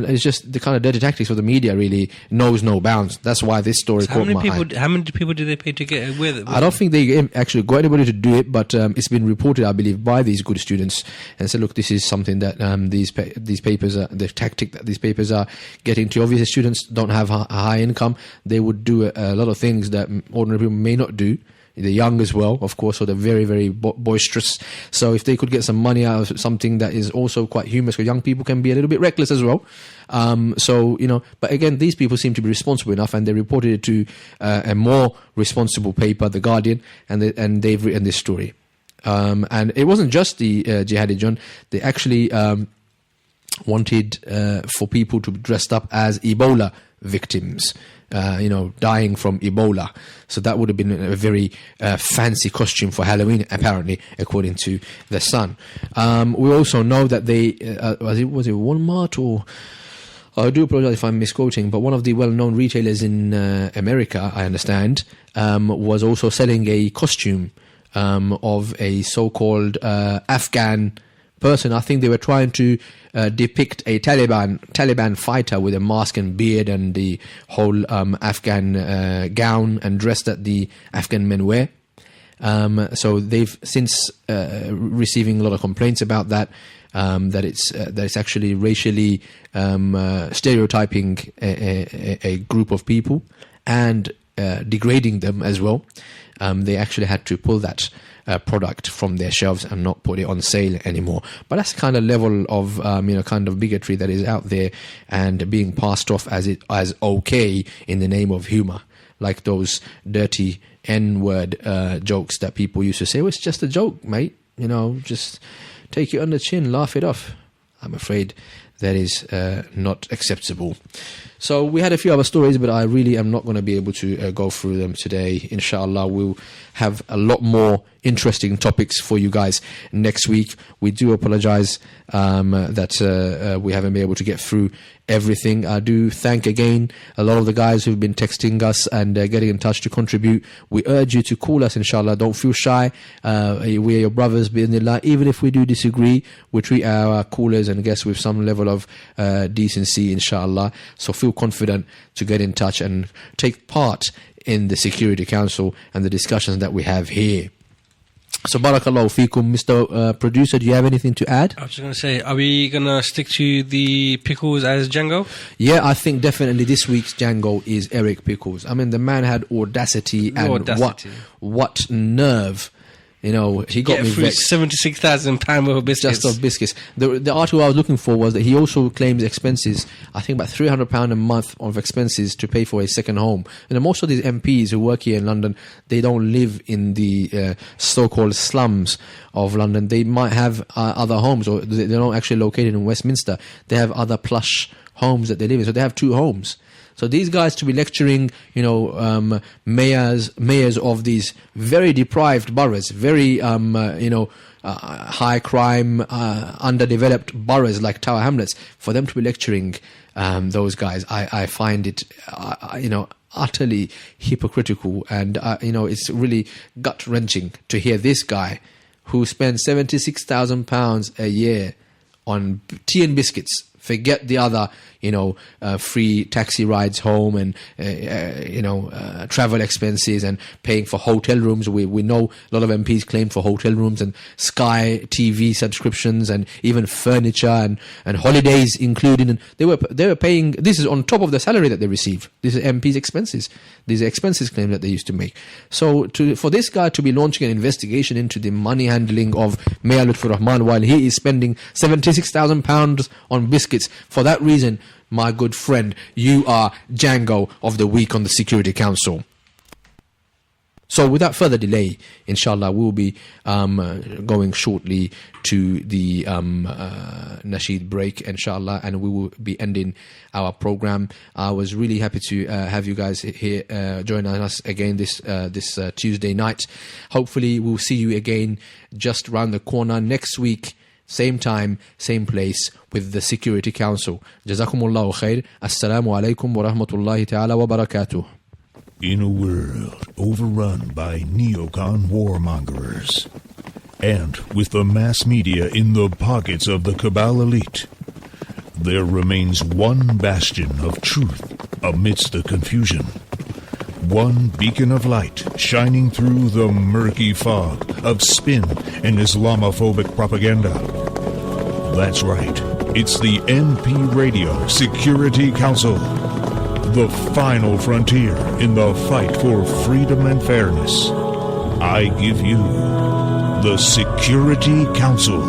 it's just the kind of dirty tactics of the media really knows no bounds. That's why this story caught my eye. How many people did they pay to get away with it? I don't think they actually got anybody to do it, but it's been reported, I believe, by these good students, and said, look, this is something that these papers are, the tactic that these papers are getting to. Obviously, students don't have a high income. They would do a lot of things that ordinary people may not do. They're young as well, of course, so they're very, very boisterous. So if they could get some money out of something that is also quite humorous, because young people can be a little bit reckless as well. But again, these people seem to be responsible enough, and they reported it to a more responsible paper, The Guardian, and they've written this story. And it wasn't just the Jihadi John. They actually wanted for people to be dressed up as Ebola victims, dying from Ebola. So that would have been a very fancy costume for Halloween, apparently, according to The Sun. We also know that they, was it Walmart or... I do apologize if I'm misquoting, but one of the well-known retailers in America, I understand, was also selling a costume of a so-called Afghan person. I think they were trying to depict a Taliban fighter with a mask and beard and the whole Afghan gown and dress that the Afghan men wear. So they've since receiving a lot of complaints about that. That it's actually racially stereotyping a group of people and degrading them as well. They actually had to pull that product from their shelves and not put it on sale anymore. But that's the kind of level of kind of bigotry that is out there and being passed off as okay in the name of humor, like those dirty N-word jokes that people used to say. Well, it's just a joke, mate. Just take it on the chin, laugh it off. I'm afraid that is not acceptable. So we had a few other stories, but I really am not going to be able to go through them today. Inshallah, we'll have a lot more interesting topics for you guys next week. We do apologize that we haven't been able to get through everything. I do thank again a lot of the guys who've been texting us and getting in touch to contribute. We urge you to call us, inshallah. Don't feel shy. We are your brothers, bi'idhnillah. Even if we do disagree, we treat our callers and guests with some level of decency, inshallah. So feel confident to get in touch and take part in the Security Council and the discussions that we have here. So barakallahu feekum. Mr. Producer, do you have anything to add? I was just going to say, are we going to stick to the Pickles as Django? Yeah, I think definitely this week's Django is Eric Pickles. I mean, the man had audacity and what nerve. He got me vexed. £76,000 worth of biscuits. Just of biscuits. The article I was looking for was that he also claims expenses, I think about £300 a month of expenses to pay for a second home. And most of these MPs who work here in London, they don't live in the so-called slums of London. They might have other homes, or they're not actually located in Westminster. They have other plush homes that they live in. So they have 2 homes. So these guys to be lecturing, mayors of these very deprived boroughs, very, high crime, underdeveloped boroughs like Tower Hamlets, for them to be lecturing those guys, I find it, utterly hypocritical. And, it's really gut-wrenching to hear this guy who spends £76,000 a year on tea and biscuits. Forget the other, free taxi rides home and, travel expenses and paying for hotel rooms. We know a lot of MPs claim for hotel rooms and Sky TV subscriptions and even furniture and holidays included. And they were paying, this is on top of the salary that they receive. This is MPs' expenses. These are expenses claims that they used to make. So for this guy to be launching an investigation into the money handling of Mayor Lutfur Rahman while he is spending £76,000 on biscuits, for that reason, my good friend, you are Django of the week on the Security Council. So without further delay, inshallah, we'll be going shortly to the Nasheed break, inshallah, and we will be ending our program. I was really happy to have you guys here joining us again this Tuesday night. Hopefully, we'll see you again just around the corner next week. Same time, same place with the Security Council. Jazakumullahu khair. Assalamu alaikum wa rahmatullahi ta'ala wa barakatuh. In a world overrun by neocon warmongers, and with the mass media in the pockets of the cabal elite, there remains one bastion of truth amidst the confusion. One beacon of light shining through the murky fog of spin and Islamophobic propaganda. That's right, it's the MP Radio Security Council, the final frontier in the fight for freedom and fairness. I give you the Security Council.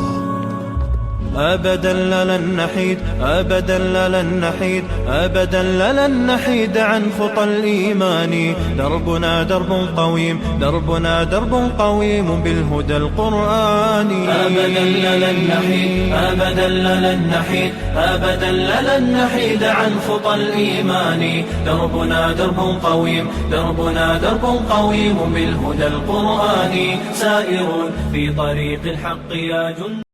أبدا لن نحيد أبدا لن نحيد أبدا لن نحيد عن خطى الإيمان دربنا درب قويم دربنا درب قويم بالهدى القرآني أبدا لن نحيد أبدا لن نحيد أبدا لن نحيد عن خطى الإيمان دربنا درب قويم دربنا درب قويم بالهدى القرآني سائرون في طريق الحق يا جند